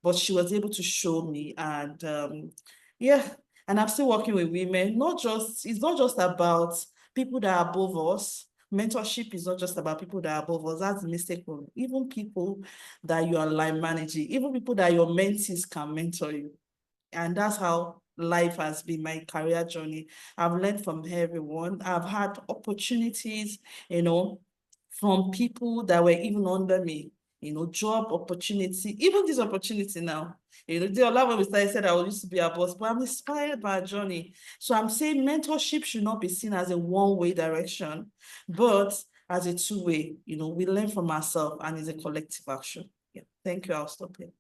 But she was able to show me, and yeah, and I'm still working with women. It's not just about people that are above us. Mentorship is not just about people that are above us. That's a mistake. Even people that you are line managing, even people that your mentees can mentor you. And that's how life has been, my career journey. I've learned from everyone. I've had opportunities, you know, from people that were even under me, you know, job opportunity, even this opportunity now. You know, the other when we started, said I used to be a boss, but I'm inspired by a journey. So I'm saying mentorship should not be seen as a one-way direction, but as a two-way. You know, we learn from ourselves, and it's a collective action. Yeah, thank you. I'll stop here.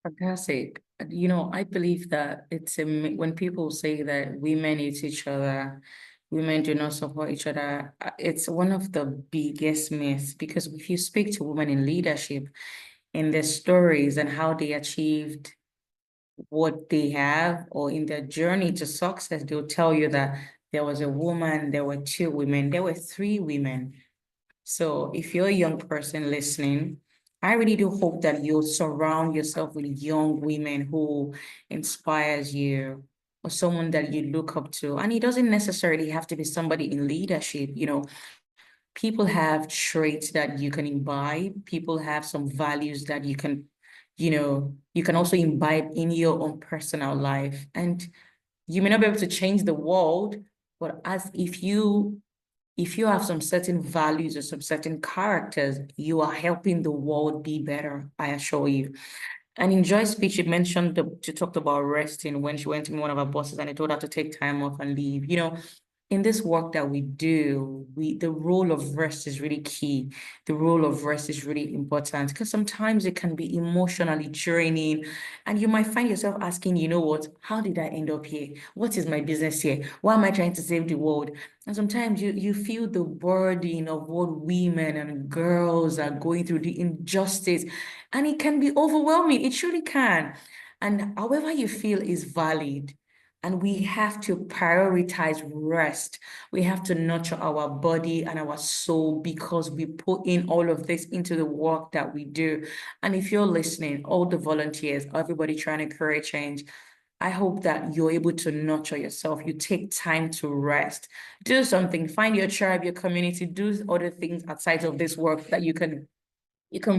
Fantastic. You know, I believe that when people say that women hate each other, women do not support each other, it's one of the biggest myths, because if you speak to women in leadership, in their stories and how they achieved what they have, or in their journey to success, they'll tell you that there was a woman, there were 2 women, there were 3 women So if you're a young person listening, I really do hope that you'll surround yourself with young women who inspires you or someone that you look up to. And it doesn't necessarily have to be somebody in leadership. People have traits that you can imbibe. People have some values that you can also imbibe in your own personal life. And you may not be able to change the world, but as if you have some certain values or some certain characters, you are helping the world be better, I assure you. And in Joy's speech, she talked about resting when she went to meet one of her bosses and they told her to take time off and leave. In this work that we do, the role of rest is really key. The role of rest is really important because sometimes it can be emotionally draining and you might find yourself asking, how did I end up here? What is my business here? Why am I trying to save the world? And sometimes you feel the burden of what women and girls are going through, the injustice, and it can be overwhelming. It surely can. And however you feel is valid. And we have to prioritize rest. We have to nurture our body and our soul because we put in all of this into the work that we do. And if you're listening, all the volunteers, everybody trying to create change, I hope that you're able to nurture yourself. You take time to rest. Do something. Find your tribe, your community. Do other things outside of this work that you can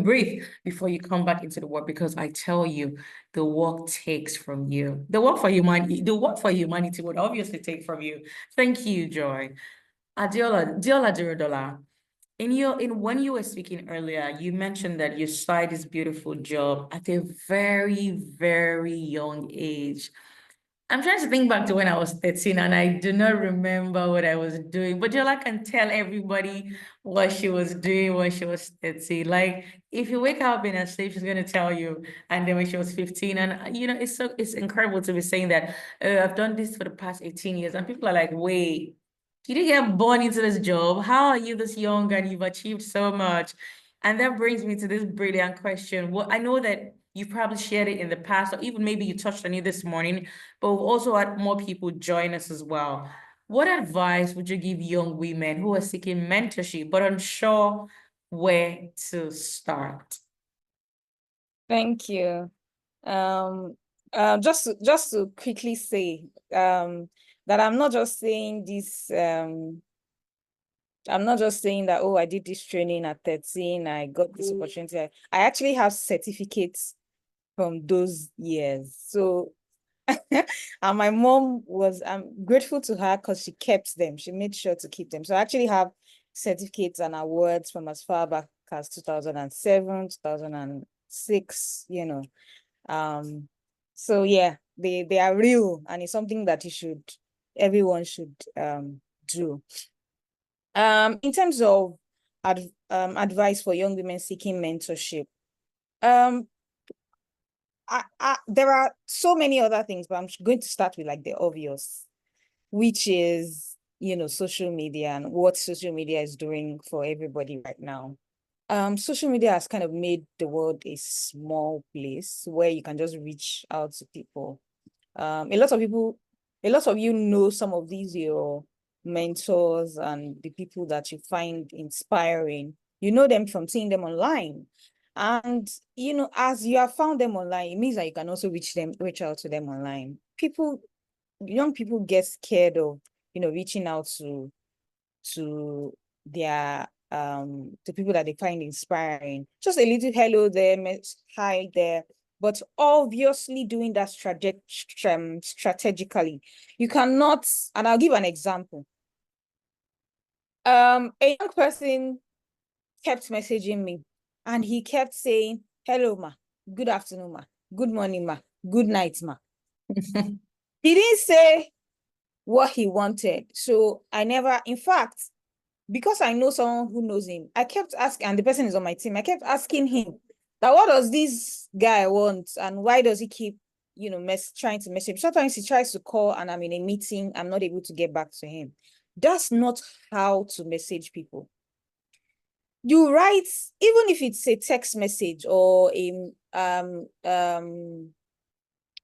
breathe before you come back into the work, because I tell you, the work takes from you. The work for humanity would obviously take from you. Thank you, Joy. Diola Diridola, when you were speaking earlier, you mentioned that you started this beautiful job at a very, very young age. I'm trying to think back to when I was 13 and I do not remember what I was doing, but Jola can tell everybody what she was doing when she was 13. Like, if you wake up in her sleep, she's going to tell you. And then when she was 15, and it's incredible to be saying that, I've done this for the past 18 years. And people are like, wait, you didn't get born into this job. How are you this young and you've achieved so much? And that brings me to this brilliant question. Well, I know that you probably shared it in the past, or even maybe you touched on it this morning, but we've also had more people join us as well. What advice would you give young women who are seeking mentorship but unsure where to start? Thank you. Just to quickly say that I'm not just saying this. I'm not just saying that, oh, I did this training at 13, I got this opportunity. I actually have certificates from those years. So, and my mom I'm grateful to her because she kept them. She made sure to keep them. So I actually have certificates and awards from as far back as 2007, 2006, So yeah, they are real, and it's something that everyone should do. In terms of advice for young women seeking mentorship, there are so many other things, but I'm going to start with like the obvious, which is, social media and what social media is doing for everybody right now. Social media has kind of made the world a small place where you can just reach out to people. A lot of you know some of these, your mentors and the people that you find inspiring. You know them from seeing them online. And, as you have found them online, it means that you can also reach out to them online. Young people get scared of, reaching out to their the people that they find inspiring. Just a little hello there, hi there, but obviously doing that strategically. You cannot, and I'll give an example. A young person kept messaging me and he kept saying, hello, ma, good afternoon, ma, good morning, ma, good night, ma. He didn't say what he wanted. So in fact, because I know someone who knows him, I kept asking, and the person is on my team, I kept asking him that what does this guy want and why does he keep, trying to message? Sometimes he tries to call and I'm in a meeting, I'm not able to get back to him. That's not how to message people. You write, even if it's a text message or an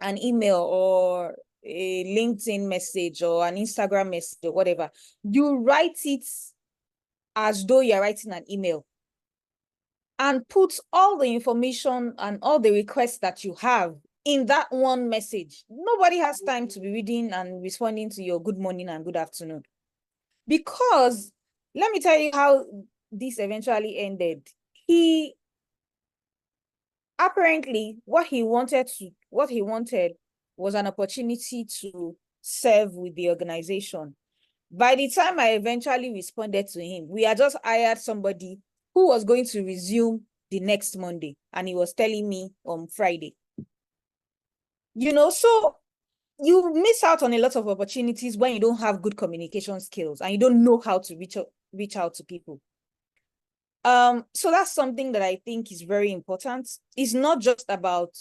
email or a LinkedIn message or an Instagram message or whatever, you write it as though you're writing an email, and put all the information and all the requests that you have in that one message. Nobody has time to be reading and responding to your good morning and good afternoon. Because let me tell you how this eventually ended. He apparently what he wanted was an opportunity to serve with the organization. By the time I eventually responded to him, we had just hired somebody who was going to resume the next Monday, and he was telling me on Friday. So you miss out on a lot of opportunities when you don't have good communication skills and you don't know how to reach out to people. So that's something that I think is very important. It's not just about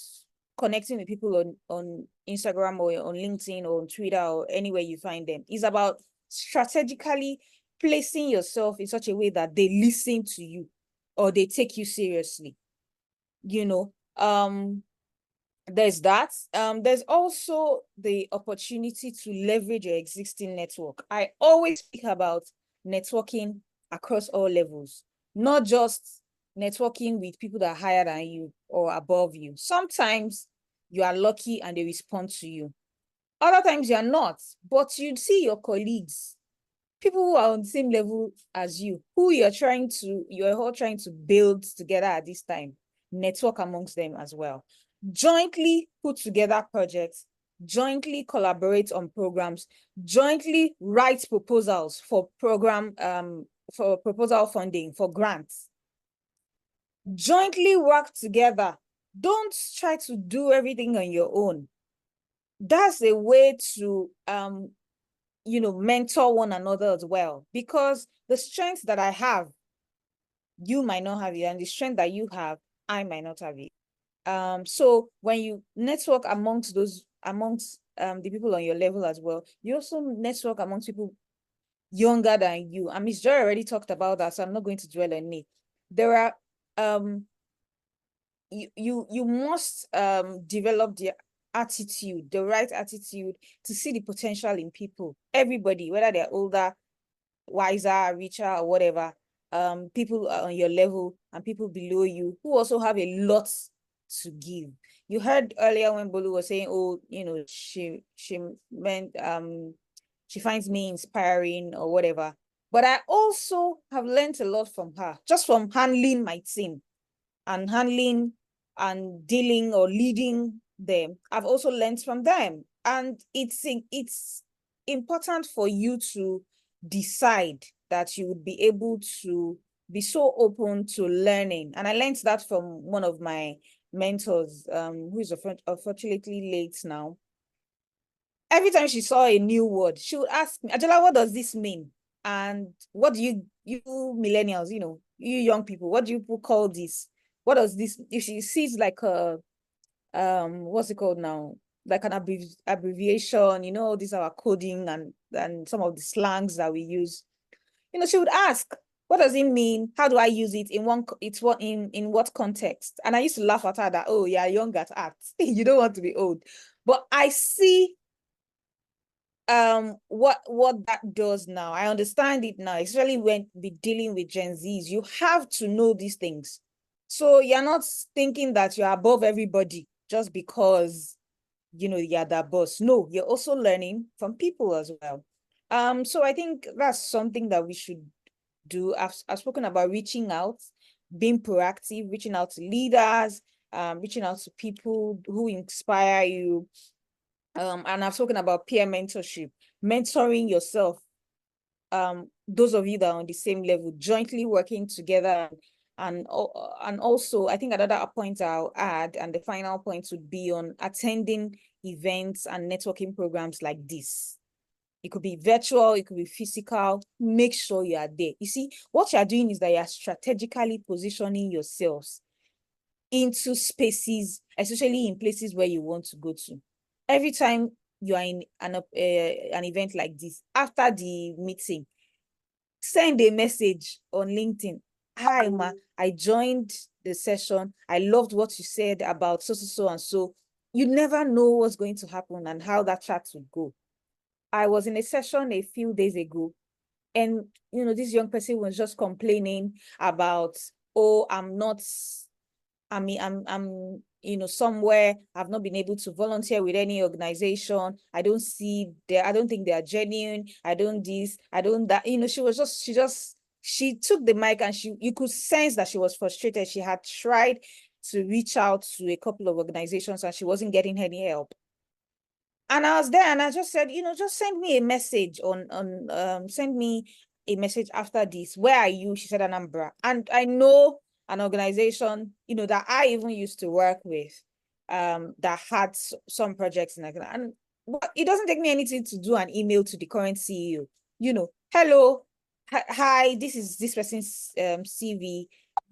connecting with people on Instagram or on LinkedIn or on Twitter or anywhere you find them. It's about strategically placing yourself in such a way that they listen to you or they take you seriously. There's that. There's also the opportunity to leverage your existing network. I always speak about networking across all levels, not just networking with people that are higher than you or above you. Sometimes you are lucky and they respond to you. Other times you are not, but you'd see your colleagues, people who are on the same level as you, who you're all trying to build together at this time. Network amongst them as well. Jointly put together projects, jointly collaborate on programs, jointly write proposals for for proposal funding, for grants. Jointly work together. Don't try to do everything on your own. That's a way to mentor one another as well, because the strength that I have, you might not have it, and the strength that you have, I might not have it. So when you network amongst the people on your level as well, you also network amongst people younger than you. And Ms. Joy already talked about that, so I'm not going to dwell on it. There are you must develop the attitude, the right attitude to see the potential in people. Everybody, whether they're older, wiser, richer, or whatever, people on your level and people below you who also have a lot to give. You heard earlier when Bolu was saying, oh, she meant she finds me inspiring or whatever. But I also have learned a lot from her, just from handling my team and handling and dealing or leading them. I've also learned from them. And it's important for you to decide that you would be able to be so open to learning. And I learned that from one of my mentors, who is unfortunately late now. Every time she saw a new word, she would ask me, Ajala, what does this mean? And what do you millennials, you young people, what do you call this? What does this, if she sees like a, what's it called now? Like an abbreviation, these are our coding and some of the slangs that we use. She would ask, what does it mean? How do I use it in what context? And I used to laugh at her that, oh, you're young at heart. You don't want to be old. But I see what that does now. I understand it now, especially when we're dealing with Gen Zs. You have to know these things. So you're not thinking that you're above everybody just because you're the boss. No, you're also learning from people as well. So I think that's something that we should do. I've spoken about reaching out, being proactive, reaching out to leaders, reaching out to people who inspire you. And I've spoken about peer mentorship, mentoring yourself. Those of you that are on the same level, jointly working together. And also, I think another point I'll add, and the final point would be on attending events and networking programs like this. It could be virtual, it could be physical. Make sure you are there. You see, what you are doing is that you are strategically positioning yourselves into spaces, especially in places where you want to go to. Every time you are in an event like this, after the meeting, send a message on LinkedIn. Hi, Ma, I joined the session. I loved what you said about so and so. You never know what's going to happen and how that chat would go. I was in a session a few days ago, And, you know, this young person was just complaining about, oh, I'm, you know, somewhere, I've not been able to volunteer with any organization. I don't think they are genuine. I don't this, I don't that. You know, she took the mic and you could sense that she was frustrated. She had tried to reach out to a couple of organizations and she wasn't getting any help. And I was there and I just said, you know, just send me a message send me a message after this. Where are you? She said, Anambra. And I know an organization, you know, that I even used to work with, that had some projects like that. And it doesn't take me anything to do an email to the current CEO, you know, hello, hi, this is this person's CV.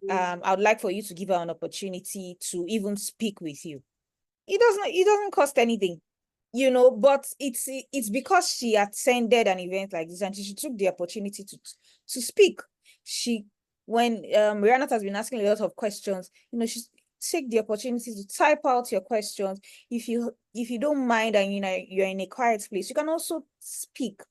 I would like for you to give her an opportunity to even speak with you. It doesn't cost anything, you know, but it's because she attended an event like this and she took the opportunity to speak. When Rihanna has been asking a lot of questions, you know, she's take the opportunity to type out your questions. If you don't mind and, you know, you're in a quiet place, you can also speak.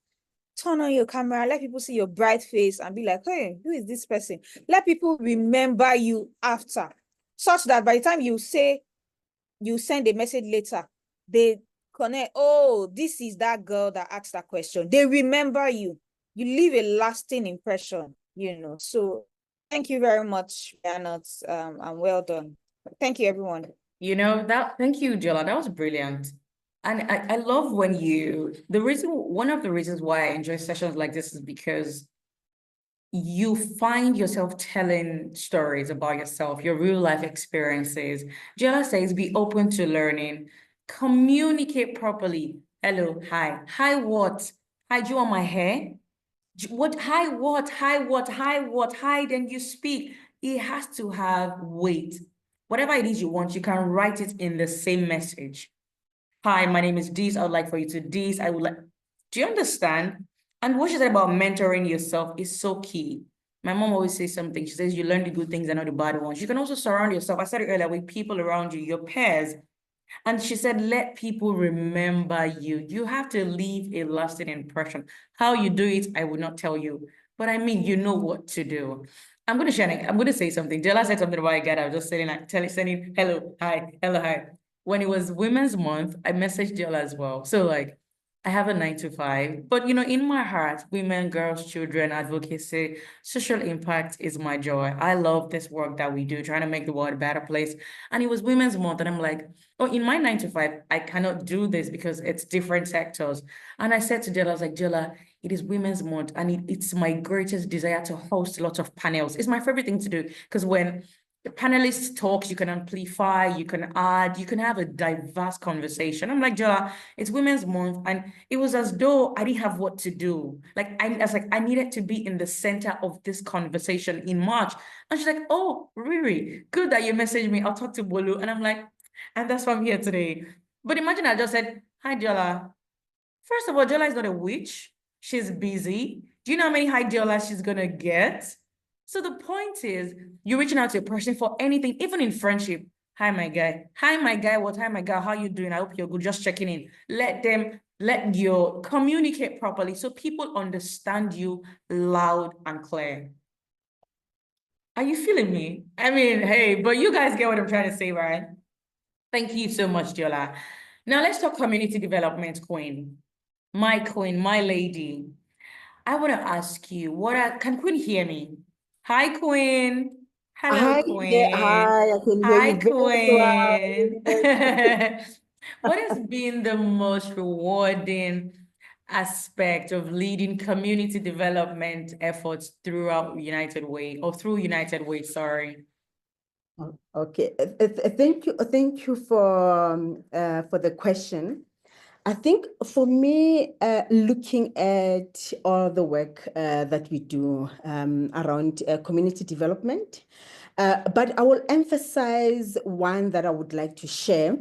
Turn on your camera, let people see your bright face and be like, hey, who is this person? Let people remember you after, such that by the time you send a message later, they connect, oh, this is that girl that asked that question. They remember you. You leave a lasting impression, you know. So thank you very much, Rihanna, and well done. Thank you, everyone. You know, thank you, Jola. That was brilliant. And I love when one of the reasons why I enjoy sessions like this is because you find yourself telling stories about yourself, your real life experiences. Jola says, be open to learning, communicate properly. Hello, hi. Hi, what? Hi, do you want my hair? What? Hi, what? Hi, what? Hi, what? Hi, then you speak. It has to have weight. Whatever it is you want, you can write it in the same message. Hi, my name is Dees. I would like for you to Dees. I would like, do you understand? And what she said about mentoring yourself is so key. My mom always says something. She says, you learn the good things and not the bad ones. You can also surround yourself, I said it earlier, with people around you, your peers. And she said, let people remember you. You have to leave a lasting impression. How you do it, I will not tell you. But I mean, you know what to do. I'm going to say something. Jella said something about a guy. I was just sending hello, hi, hello, hi. When it was Women's Month, I messaged Jella as well. So like, I have a 9 to 5, but you know, in my heart, women, girls, children, advocacy, social impact is my joy. I love this work that we do, trying to make the world a better place. And it was Women's Month, and I'm like, oh, in my 9 to 5, I cannot do this because it's different sectors. And I said to Jella, I was like, Jella, it is Women's Month, and it's my greatest desire to host lots of panels. It's my favorite thing to do because when the panelists talks, you can amplify, you can add, you can have a diverse conversation. I'm like, Jola, it's Women's Month. And it was as though I didn't have what to do. Like, I was like, I needed to be in the center of this conversation in March. And she's like, oh, Riri, good that you messaged me. I'll talk to Bolu. And I'm like, and that's why I'm here today. But imagine I just said, hi, Jola. First of all, Jola is not a witch. She's busy. Do you know how many hi, Jola she's going to get? So the point is, you're reaching out to a person for anything, even in friendship. Hi, my guy. Hi, my guy. What? Hi, my guy. How you doing? I hope you're good. Just checking in. Let you communicate properly so people understand you loud and clear. Are you feeling me? I mean, hey, but you guys get what I'm trying to say, right? Thank you so much, Jola. Now let's talk community development, queen, my lady. I want to ask you, can Queen hear me? Hi, Queen. Hello, Hi, Queen. hi, I can hear Hi, you very Queen. well. What has been the most rewarding aspect of leading community development efforts throughout United Way, or through United Way, sorry? Okay, thank you for the question. I think for me, looking at all the work that we do around community development, but I will emphasize one that I would like to share,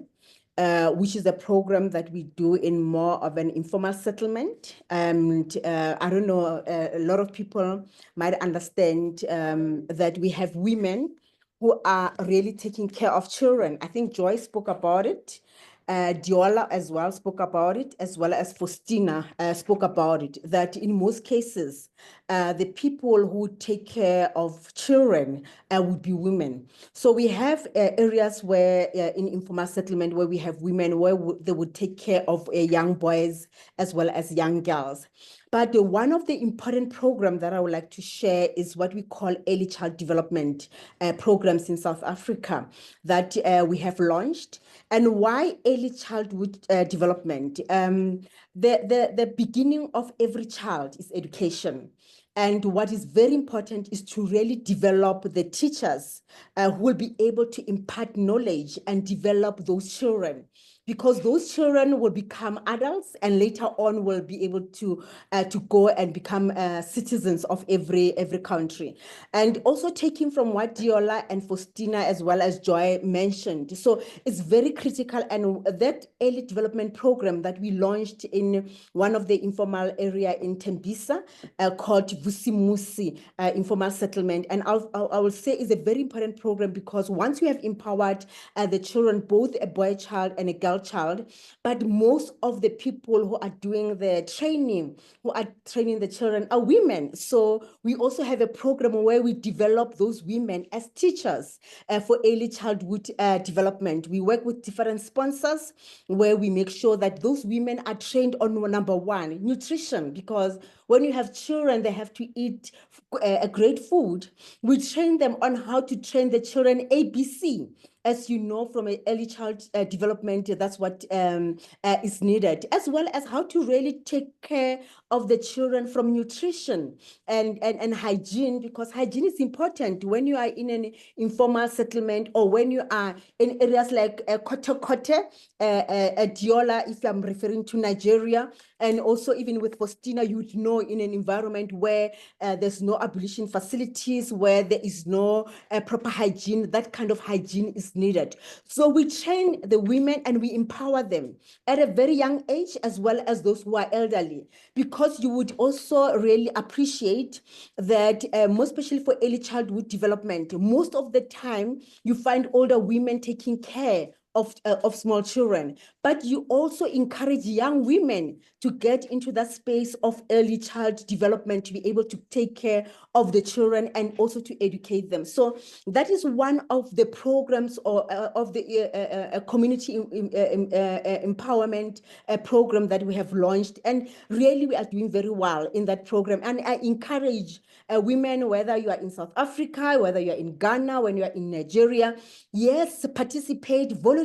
which is a program that we do in more of an informal settlement. And I don't know, a lot of people might understand that we have women who are really taking care of children. I think Joy spoke about it. Diola as well spoke about it, as well as Faustina spoke about it, that in most cases, the people who take care of children would be women. So we have areas where in informal settlement where we have women where they would take care of young boys as well as young girls. But one of the important programs that I would like to share is what we call early child development programs in South Africa that we have launched. And why early childhood development? The beginning of every child is education. And what is very important is to really develop the teachers who will be able to impart knowledge and develop those children, because those children will become adults and later on will be able to go and become citizens of every country. And also taking from what Diola and Faustina as well as Joy mentioned. So it's very critical, and that early development program that we launched in one of the informal area in Tembisa called Vusimusi Informal Settlement. And I will say is a very important program, because once we have empowered the children, both a boy child and a girl child, but most of the people who are doing the training, who are training the children are women. So we also have a program where we develop those women as teachers for early childhood development. We work with different sponsors where we make sure that those women are trained on number one, nutrition, because when you have children, they have to eat a great food. We train them on how to train the children ABC. As you know, from an early child development, that's what is needed, as well as how to really take care of the children from nutrition and hygiene, because hygiene is important when you are in an informal settlement or when you are in areas like Kote, Diola, if I'm referring to Nigeria, and also even with Faustina, you would know in an environment where there's no ablution facilities, where there is no proper hygiene, that kind of hygiene is needed. So we train the women and we empower them at a very young age, as well as those who are elderly, because you would also really appreciate that, most especially for early childhood development, most of the time you find older women taking care of small children, but you also encourage young women to get into that space of early child development, to be able to take care of the children and also to educate them. So that is one of the programs or of the community empowerment program that we have launched, and really we are doing very well in that program. And I encourage women, whether you are in South Africa, whether you are in Ghana, when you are in Nigeria, yes, participate, volunteer.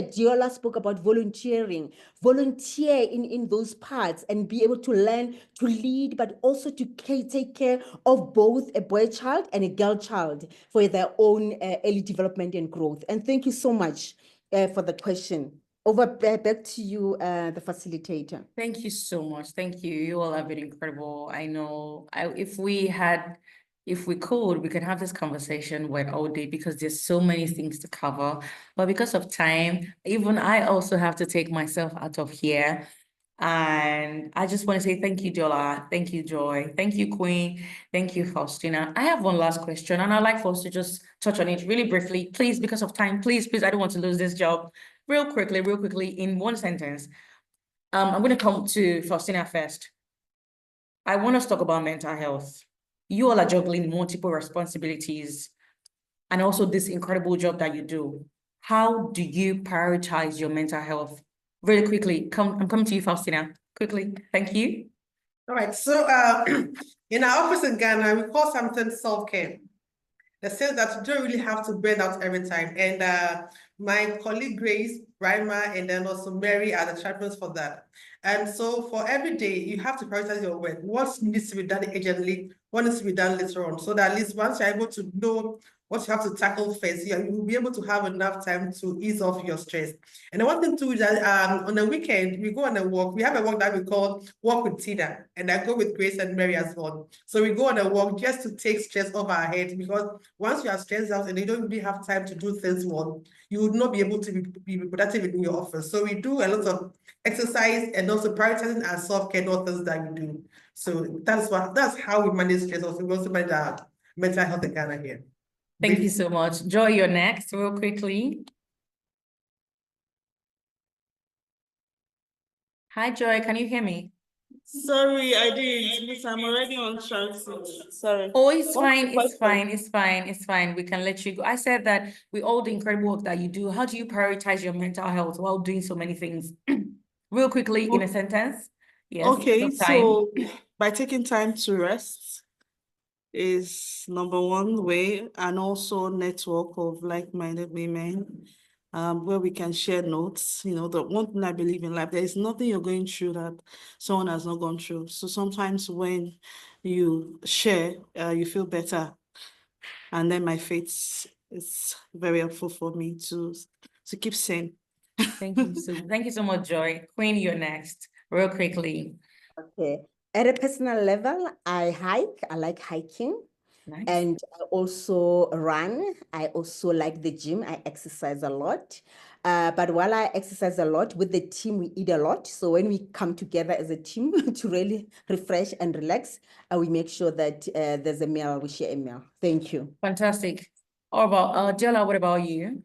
Diola spoke about volunteering. Volunteer in those parts and be able to learn to lead, but also to take care of both a boy child and a girl child for their own early development and growth. And thank you so much for the question. Over back to you, the facilitator. Thank you so much. Thank you. You all have been incredible. I know if we could, we could have this conversation with all day, because there's so many things to cover. But because of time, even I also have to take myself out of here. And I just want to say thank you, Diola. Thank you, Joy. Thank you, Queen. Thank you, Faustina. I have one last question, and I'd like for us to just touch on it really briefly, please, because of time. Please, I don't want to lose this job. Real quickly, in one sentence. I'm going to come to Faustina first. I want us to talk about mental health. You all are juggling multiple responsibilities and also this incredible job that you do. How do you prioritize your mental health? Really quickly, I'm coming to you, Faustina. Quickly, thank you. All right, so in our office in Ghana, we call something self-care. The sense that you don't really have to burn out every time. And my colleague Grace, Rima, and then also Mary are the champions for that. And so for every day, you have to prioritize your work. What needs to be done urgently, what needs to be done later on, so that at least once you're able to know what you have to tackle first, you will be able to have enough time to ease off your stress. And the one thing too is that on the weekend, we go on a walk. We have a walk that we call Walk with Tina, and I go with Grace and Mary as well. So we go on a walk just to take stress off our head, because once you are stressed out and you don't really have time to do things well, you would not be able to be productive in your office. So we do a lot of exercise and also prioritizing our self-care, not things that we do. So that's how we manage stress. Also, we also manage our mental health in Ghana here. Thank you so much. Joy, you're next, real quickly. Hi, Joy. Can you hear me? Sorry, I didn't. Miss, I'm already on transit. Sorry. Oh, it's What's fine. the It's question? fine. It's fine. It's fine. We can let you go. I said that with all the incredible work that you do, how do you prioritize your mental health while doing so many things? Real quickly, in a sentence. Yes, Okay, no time. so by taking time to rest is number one way, and also network of like-minded women, where we can share notes. You know, the one thing I believe in life, there is nothing you're going through that someone has not gone through. So sometimes when you share, you feel better. And then my faith is very helpful for me to keep sane. Thank you so much, Joy. Queen, you're next. Real quickly. Okay. At a personal level, I hike. I like hiking. Nice. And I also run. I also like the gym. I exercise a lot. But while I exercise a lot, with the team, we eat a lot. So when we come together as a team to really refresh and relax, we make sure that there's a meal, we share a meal. Thank you. Fantastic. How about Diola, what about you?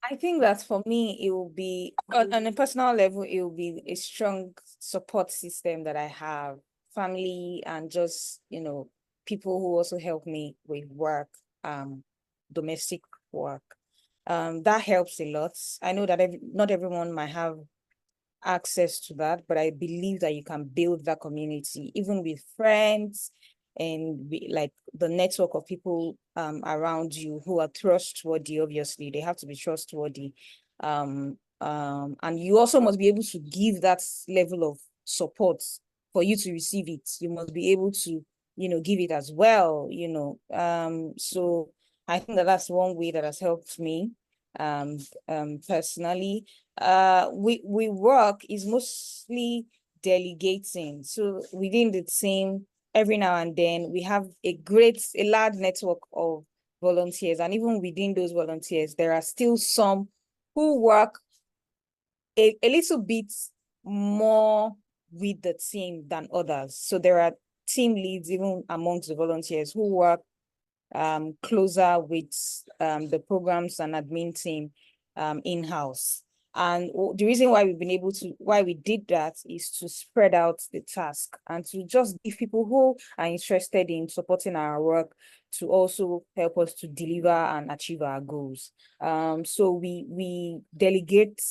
I think that for me, it will be on a personal level, it will be a strong support system that I have, family, and just, people who also help me with work, domestic work. That helps a lot. I know that not everyone might have access to that, but I believe that you can build that community, even with friends and like the network of people around you who are trustworthy. Obviously, they have to be trustworthy. And you also must be able to give that level of support for you to receive it. You must be able to, give it as well, So I think that that's one way that has helped me personally. We work is mostly delegating. So within the team, every now and then we have a large network of volunteers, and even within those volunteers, there are still some who work a little bit more with the team than others. So there are team leads even amongst the volunteers who work closer with the programs and admin team in-house. And the reason why why we did that is to spread out the task and to just give people who are interested in supporting our work to also help us to deliver and achieve our goals. So we delegate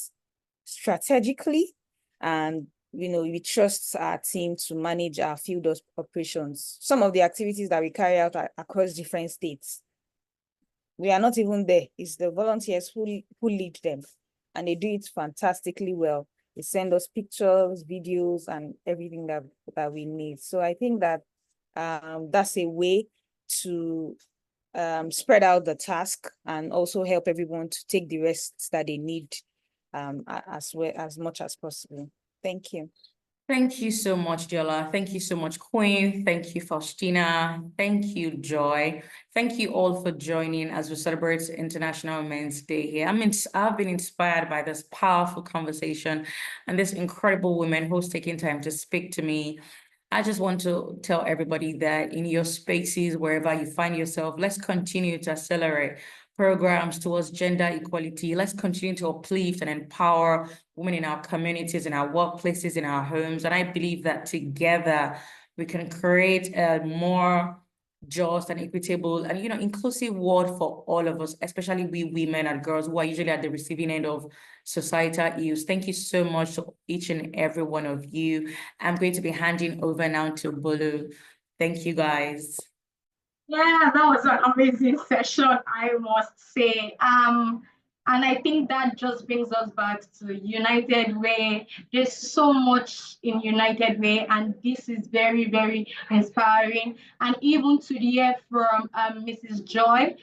strategically, and we trust our team to manage our field operations. Some of the activities that we carry out are across different states. We are not even there. It's the volunteers who lead them, and they do it fantastically well. They send us pictures, videos, and everything that we need. So I think that that's a way to spread out the task and also help everyone to take the rest that they need as much as possible. Thank you. Thank you so much, Diola. Thank you so much, Queen. Thank you, Faustina. Thank you, Joy. Thank you all for joining as we celebrate International Men's Day here. I've been inspired by this powerful conversation and this incredible woman who's taking time to speak to me. I just want to tell everybody that in your spaces, wherever you find yourself, let's continue to accelerate programs towards gender equality. Let's continue to uplift and empower women in our communities, in our workplaces, in our homes. And I believe that together we can create a more just and equitable and inclusive world for all of us, especially we women and girls who are usually at the receiving end of societal ills. Thank you so much to each and every one of you. I'm going to be handing over now to Bolu. Thank you, guys. Yeah, that was an amazing session, I must say. And I think that just brings us back to United Way. There's so much in United Way, and this is very, very inspiring. And even to hear from Mrs. Joy,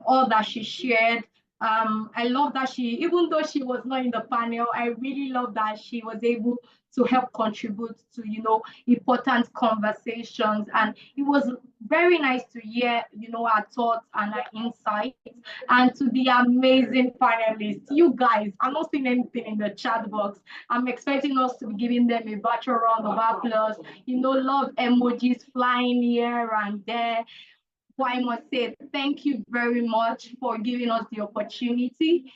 all that she shared. I love that even though she was not in the panel, I really love that she was able to help contribute to, important conversations. And it was very nice to hear, our thoughts and our insights. And to the amazing panelists, you guys, I'm not seeing anything in the chat box. I'm expecting us to be giving them a virtual round of applause, love emojis flying here and there. But I must say thank you very much for giving us the opportunity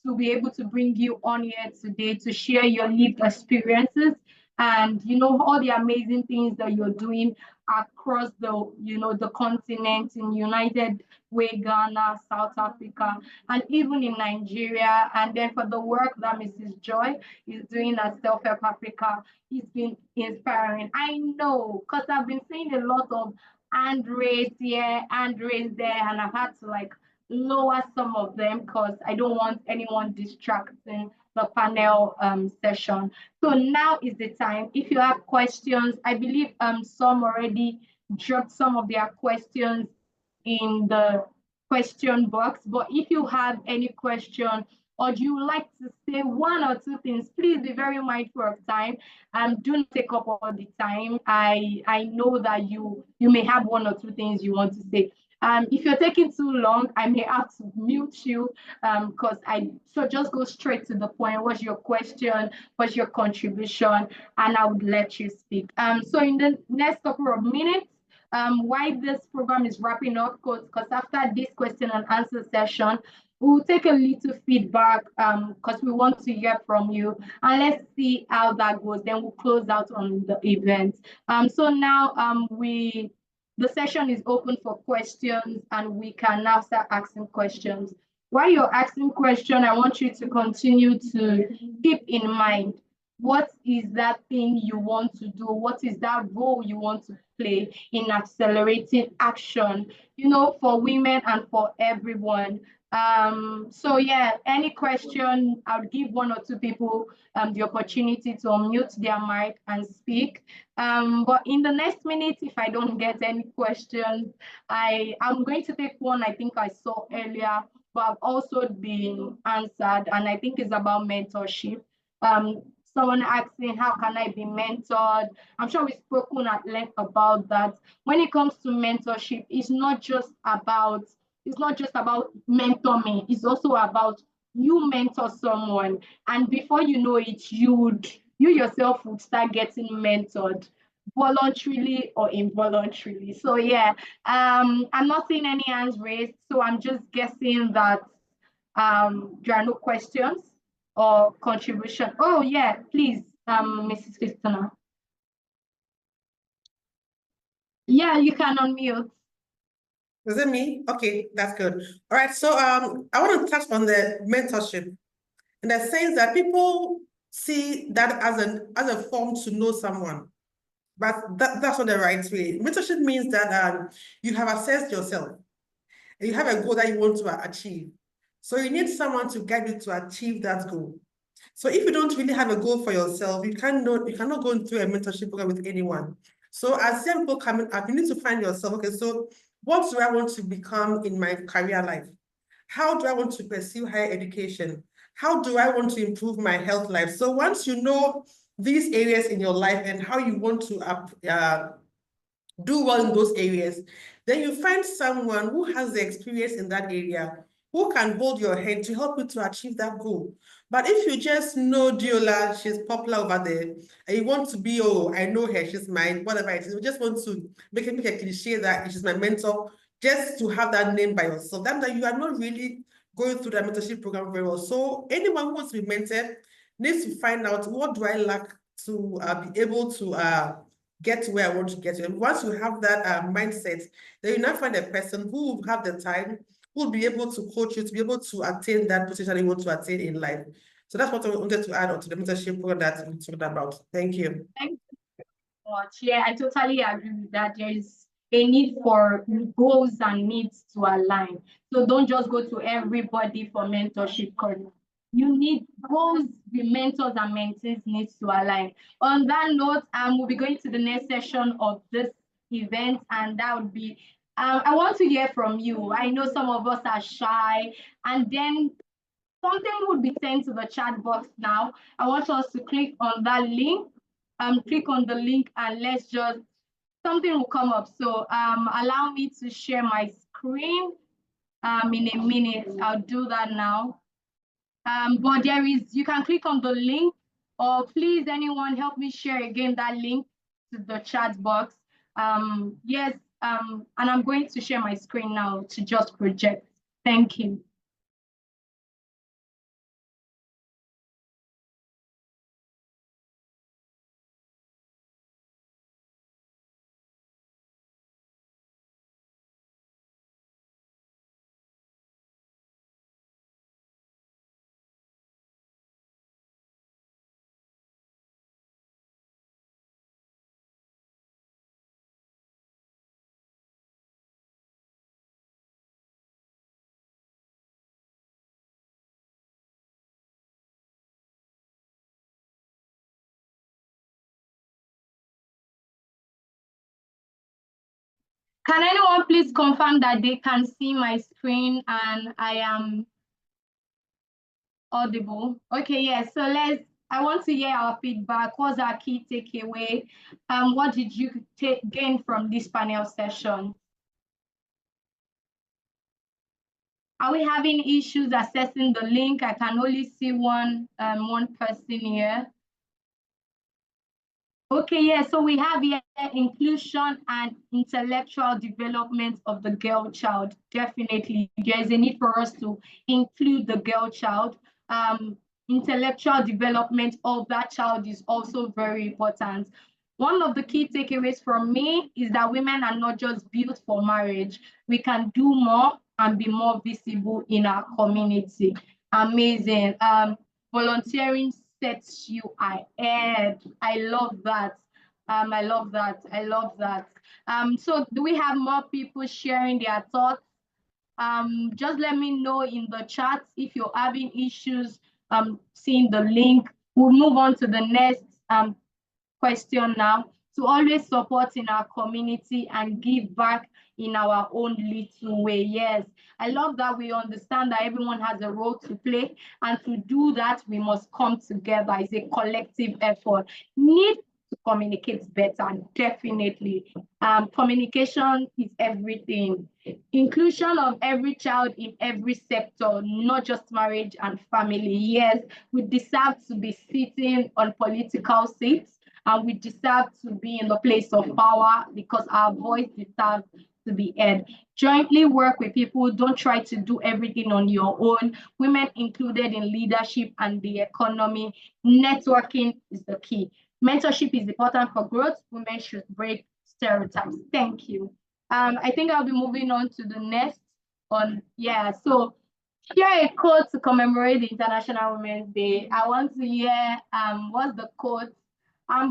to be able to bring you on here today to share your lived experiences and, you know, all the amazing things that you're doing across the, you know, the continent in United Way, Ghana, South Africa, and even in Nigeria. And then for the work that Mrs. Joy is doing at Self-Help Africa, it's been inspiring. I know, because I've been seeing a lot of hand raised here, hand raised there, and I've had to like lower some of them because I don't want anyone distracting the panel session. So now is the time. If you have questions, I believe some already dropped some of their questions in the question box. But if you have any question or do you like to say one or two things, please be very mindful of time. Do not take up all the time. I know that you may have one or two things you want to say. If you're taking too long, I may have to mute you so just go straight to the point. What's your question? What's your contribution? And I would let you speak. So in the next couple of minutes, why this program is wrapping up, because after this question and answer session, we'll take a little feedback because we want to hear from you, and let's see how that goes. Then we'll close out on the event. So now the session is open for questions, and we can now start asking questions. While you're asking questions, I want you to continue to keep in mind, what is that thing you want to do? What is that role you want to play in accelerating action, you know, for women and for everyone? So yeah, any question, I'll give one or two people the opportunity to unmute their mic and speak. But in the next minute, if I don't get any questions, I'm going to take one I think I saw earlier, but I've also been answered, and I think it's about mentorship. Someone asking, how can I be mentored? I'm sure we've spoken at length about that. When it comes to mentorship, it's not just about mentor me. It's also about you mentor someone, and before you know it, you yourself would start getting mentored, voluntarily or involuntarily. So yeah, I'm not seeing any hands raised, so I'm just guessing that there are no questions or contribution. Oh yeah, please, Mrs. Christina. Yeah, you can unmute. Is it me? Okay, that's good. All right, so I want to touch on the mentorship in the sense that people see that as a form to know someone, but that's not the right way. Mentorship means that you have assessed yourself and you have a goal that you want to achieve. So you need someone to guide you to achieve that goal. So if you don't really have a goal for yourself, you cannot go into a mentorship program with anyone. So as young people coming up, you need to find yourself, okay, so what do I want to become in my career life? How do I want to pursue higher education? How do I want to improve my health life? So once you know these areas in your life and how you want to do well in those areas, then you find someone who has the experience in that area, who can hold your hand to help you to achieve that goal. But if you just know Diola, she's popular over there, and you want to be, oh, I know her, she's mine, whatever it is, you just want to make a cliche that she's my mentor, just to have that name by yourself, that you are not really going through the mentorship program very well. So anyone who wants to be mentored needs to find out, what do I lack to be able to get to where I want to get to. And once you have that mindset, then you now find a person who will have the time, who will be able to coach you to be able to attain that position you want to attain in life. So that's what I wanted to add on to the mentorship program that we talked about. Thank you. Thank you so much. Yeah, I totally agree with that. There is a need for goals and needs to align. So don't just go to everybody for mentorship, because you need goals, the mentors and mentees needs to align. On that note, we'll be going to the next session of this event, and that would be, I want to hear from you. I know some of us are shy, and then something would be sent to the chat box now. I want us to click on that link, click on the link, and let's just, something will come up. So allow me to share my screen in a minute. I'll do that now. But there is, you can click on the link, or please, anyone help me share again that link to the chat box. Yes, and I'm going to share my screen now to just project. Thank you. Can anyone please confirm that they can see my screen and I am audible? Okay, yes. So I want to hear our feedback. What's our key takeaway? What did you gain from this panel session? Are we having issues accessing the link? I can only see one person here. Okay, yeah, so we have here inclusion and intellectual development of the girl child. Definitely, there is a need for us to include the girl child. Intellectual development of that child is also very important. One of the key takeaways from me is that women are not just built for marriage. We can do more and be more visible in our community. Amazing. Volunteering sets you ahead. I love that. I love that. I love that. So do we have more people sharing their thoughts? Just let me know in the chat if you're having issues seeing the link. We'll move on to the next question now. To always support in our community and give back in our own little way. Yes, I love that we understand that everyone has a role to play, and to do that, we must come together. It's a collective effort. Need to communicate better, definitely. Communication is everything. Inclusion of every child in every sector, not just marriage and family. Yes, we deserve to be sitting on political seats, and we deserve to be in the place of power because our voice deserves to be heard. Jointly work with people. Don't try to do everything on your own. Women included in leadership and the economy. Networking is the key. Mentorship is important for growth. Women should break stereotypes. Thank you. I think I'll be moving on to the next one. Yeah, so share a quote to commemorate the International Women's Day. I want to hear what's the quote.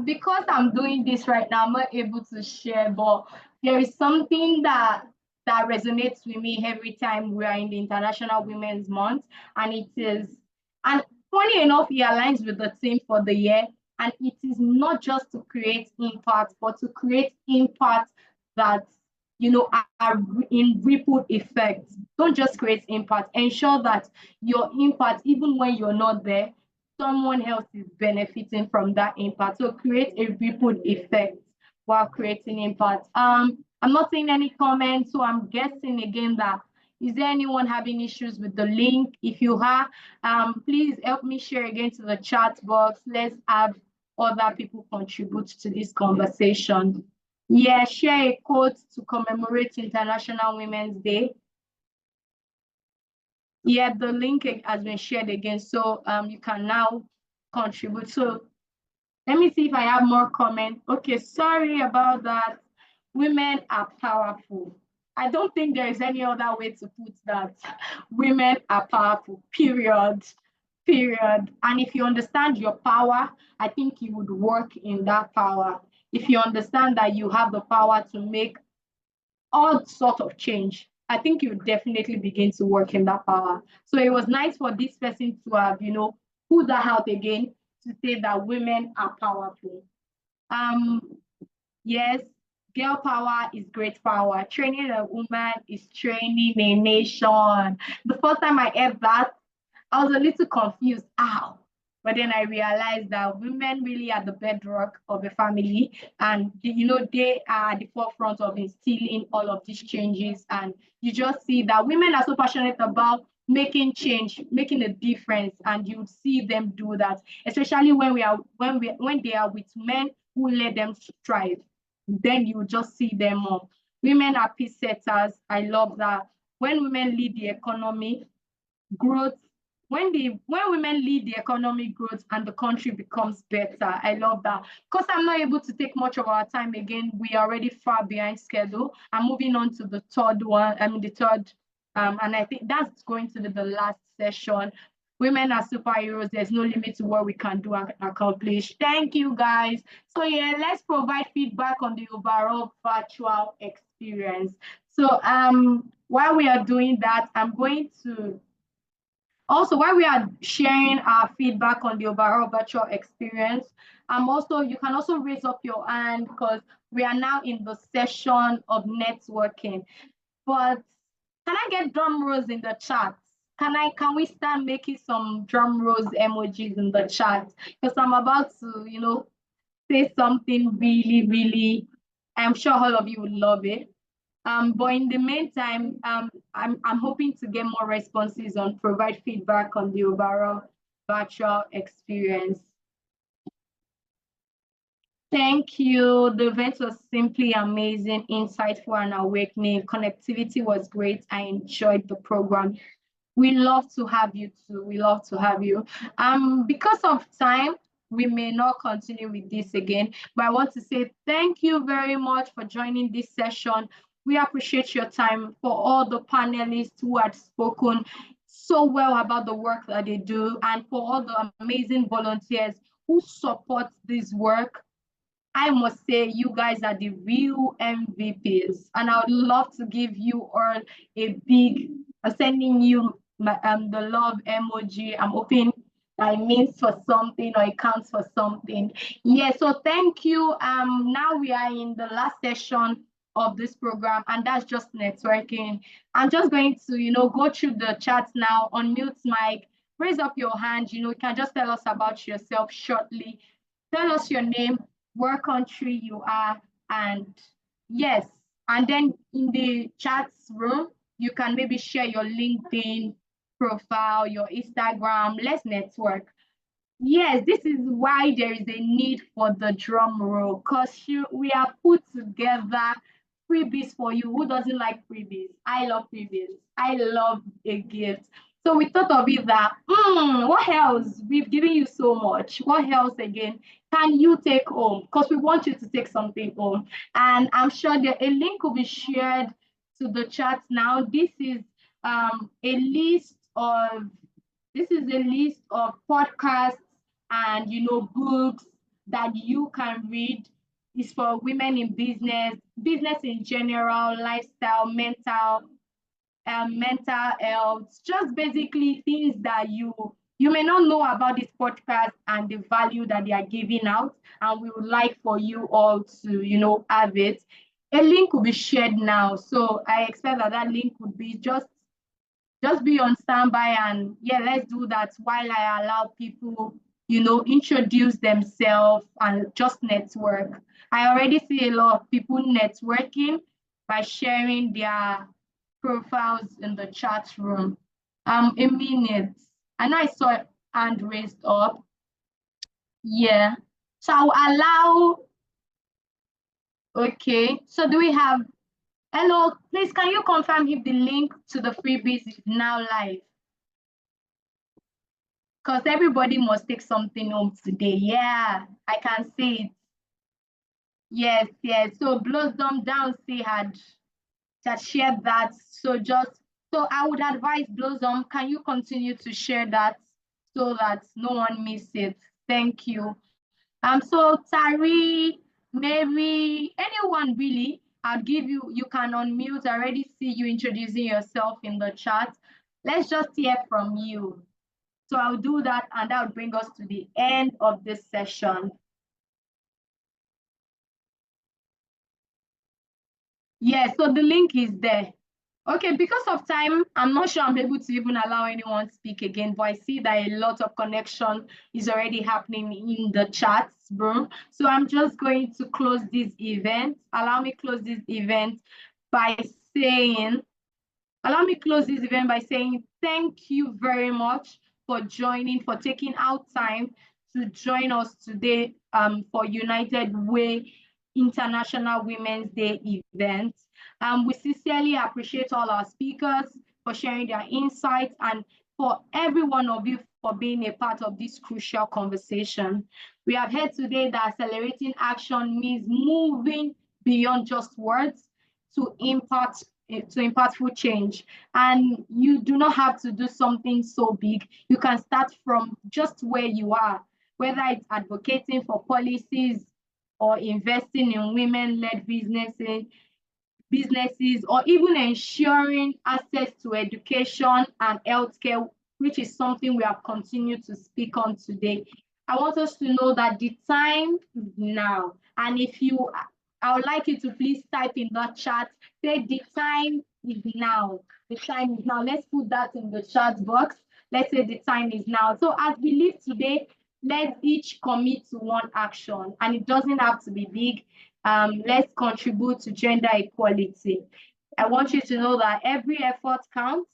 Because I'm doing this right now, I'm not able to share, but there is something that resonates with me every time we are in the International Women's Month, and and funny enough, it aligns with the theme for the year, and it is not just to create impact, but to create impact that are in ripple effects. Don't just create impact. Ensure that your impact, even when you're not there, someone else is benefiting from that impact. So create a ripple effect while creating impact. I'm not seeing any comments, so I'm guessing again that is there anyone having issues with the link? If you are, please help me share again to the chat box. Let's have other people contribute to this conversation. Yeah, share a quote to commemorate International Women's Day. Yeah, the link has been shared again, so you can now contribute. So let me see if I have more comments. Okay, sorry about that. Women are powerful. I don't think there is any other way to put that. Women are powerful, period. Period. And if you understand your power, I think you would work in that power. If you understand that you have the power to make all sort of change, I think you definitely begin to work in that power. So it was nice for this person to have, put that out again, to say that women are powerful. Yes, girl power is great power. Training a woman is training a nation. The first time I heard that, I was a little confused. Ow. But then I realized that women really are the bedrock of a family, and they are at the forefront of instilling all of these changes. And you just see that women are so passionate about making change, making a difference, and you see them do that, especially when they are with men who let them strive. Then you just see them more. Women are peace setters. I love that. When women lead the economy, growth. When women lead the economic growth and the country becomes better. I love that. Because I'm not able to take much of our time again, we are already far behind schedule. I'm moving on to the third one, and I think that's going to be the last session. Women are superheroes. There's no limit to what we can do and accomplish. Thank you, guys. So yeah, let's provide feedback on the overall virtual experience. So while we are doing that, I'm going to Also, while we are sharing our feedback on the overall virtual experience, you can also raise up your hand because we are now in the session of networking. But can I get drum rolls in the chat? Can we start making some drum rolls emojis in the chat? Because I'm about to, say something really, really, I'm sure all of you would love it. But in the meantime, I'm hoping to get more responses on provide feedback on the overall virtual experience. Thank you. The event was simply amazing, insightful, and awakening. Connectivity was great. I enjoyed the program. We love to have you too. We love to have you. Because of time, we may not continue with this again, but I want to say thank you very much for joining this session. We appreciate your time. For all the panelists who had spoken so well about the work that they do, and for all the amazing volunteers who support this work. I must say you guys are the real MVPs, and I would love to give you all a big, sending you the love emoji. I'm hoping that it means for something or it counts for something. Yeah, so thank you. Now we are in the last session of this program, and that's just networking. I'm just going to, go through the chat now, unmute mic, raise up your hand, you can just tell us about yourself shortly. Tell us your name, what country you are, and yes, and then in the chat room, you can maybe share your LinkedIn profile, your Instagram. Let's network. Yes, this is why there is a need for the drum roll, because we have put together freebies for you. Who doesn't like freebies? I love freebies. I love a gift. So we thought of it that, what else? We've given you so much. What else again can you take home? Because we want you to take something home. And I'm sure that a link will be shared to the chat now. This is a list of podcasts and books that you can read. It's for women in business in general, lifestyle, mental health, just basically things that you may not know about this podcast and the value that they are giving out, and we would like for you all to have it. A link will be shared now, so I expect that link would be just be on standby, and yeah, let's do that while I allow people introduce themselves and just network. I already see a lot of people networking by sharing their profiles in the chat room. A minute. I know I saw hand raised up. Yeah. So I'll allow. Okay. So do we have? Hello. Please, can you confirm if the link to the freebies is now live? Because everybody must take something home today. Yeah, I can see it. Yes, yes. So Blossom Downsy had shared that. So I would advise Blossom, can you continue to share that so that no one miss it? Thank you. So Tari, Mary, anyone really, I'll give you can unmute. I already see you introducing yourself in the chat. Let's just hear from you. So I'll do that, and that will bring us to the end of this session. Yes, so the link is there. Okay, because of time, I'm not sure I'm able to even allow anyone to speak again, but I see that a lot of connection is already happening in the chats room. So I'm just going to close this event. Allow me close this event by saying thank you very much for joining, for taking out time to join us today for United Way International Women's Day event. We sincerely appreciate all our speakers for sharing their insights, and for every one of you for being a part of this crucial conversation. We have heard today that accelerating action means moving beyond just words to impactful change. And you do not have to do something so big. You can start from just where you are, whether it's advocating for policies or investing in women-led businesses, or even ensuring access to education and healthcare which is something we have continued to speak on today. I want us to know that the time is now. And I would like you to please type in the chat, say the time is now. The time is now. Let's put that in the chat box. Let's say the time is now. So as we leave today, let's each commit to one action, and it doesn't have to be big. Let's contribute to gender equality. I want you to know that every effort counts,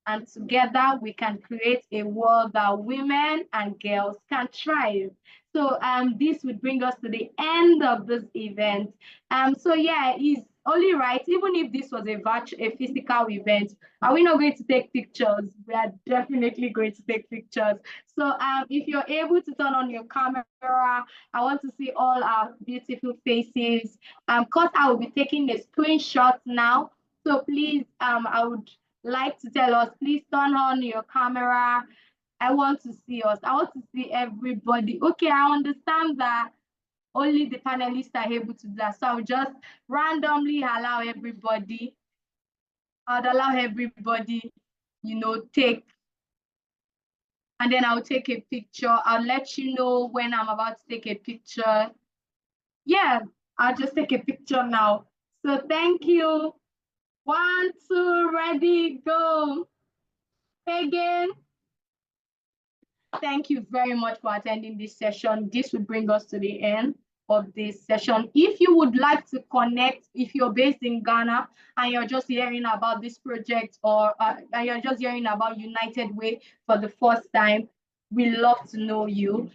and together we can create a world that women and girls can thrive. So this would bring us to the end of this event. So yeah, it's only right, even if this was a physical event, are we not going to take pictures? We are definitely going to take pictures. So if you're able to turn on your camera, I want to see all our beautiful faces. Because I will be taking a screenshot now. So please, I would like to tell us, please turn on your camera. I want to see us. I want to see everybody. Okay, I understand that only the panelists are able to do that. So I'll just randomly allow everybody. I'd allow everybody, take, and then I'll take a picture. I'll let you know when I'm about to take a picture. Yeah, I'll just take a picture now. So thank you. 1, 2, ready, go. Again. Thank you very much for attending this session. This will bring us to the end of this session. If you would like to connect, if you're based in Ghana and you're just hearing about this project, or you're just hearing about United Way for the first time, we love to know you.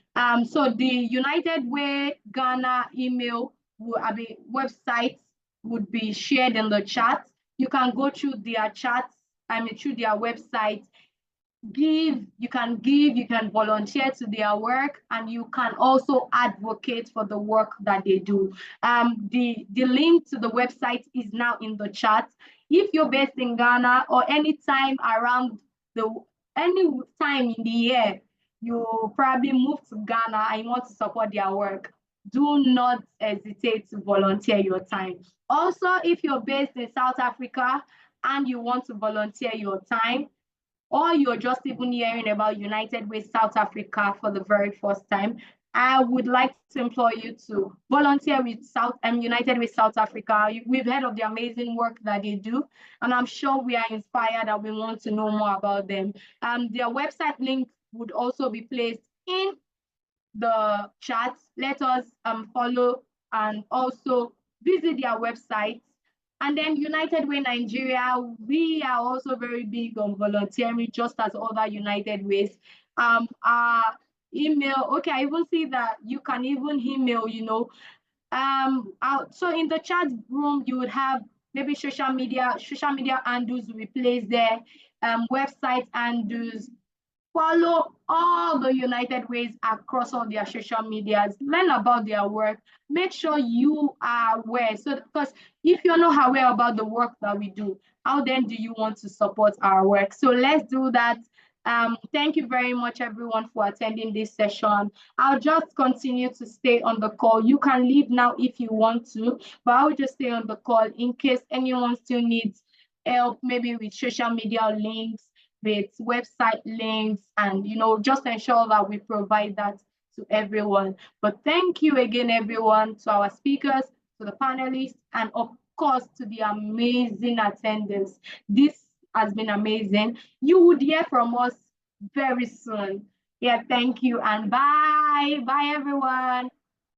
So the United Way Ghana email, website would be shared in the chat. You can go through their chats, through their website. You can volunteer to their work, and you can also advocate for the work that they do. The link to the website is now in the chat. If you're based in Ghana, or any time in the year, you probably move to Ghana and you want to support their work, do not hesitate to volunteer your time. Also, if you're based in South Africa and you want to volunteer your time, or you're just even hearing about United Way South Africa for the very first time, I would like to implore you to volunteer with United Way South Africa. We've heard of the amazing work that they do, and I'm sure we are inspired and we want to know more about them. Their website link would also be placed in the chat. Let us follow and also visit their website. And then United Way Nigeria, we are also very big on volunteering, just as other United Ways. Our email, okay, I even see that you can even email, so in the chat room, you would have maybe social media handles will be placed there, website handles. Follow all the United Ways across all their social medias. Learn about their work. Make sure you are aware. So, because if you're not aware about the work that we do, how then do you want to support our work? So let's do that. Thank you very much, everyone, for attending this session. I'll just continue to stay on the call. You can leave now if you want to, but I'll just stay on the call in case anyone still needs help, maybe with social media links, with website links, and just ensure that we provide that to everyone. But thank you again, everyone, to our speakers, to the panelists, and of course to the amazing attendance. This has been amazing. You would hear from us very soon. Yeah, thank you, and bye everyone.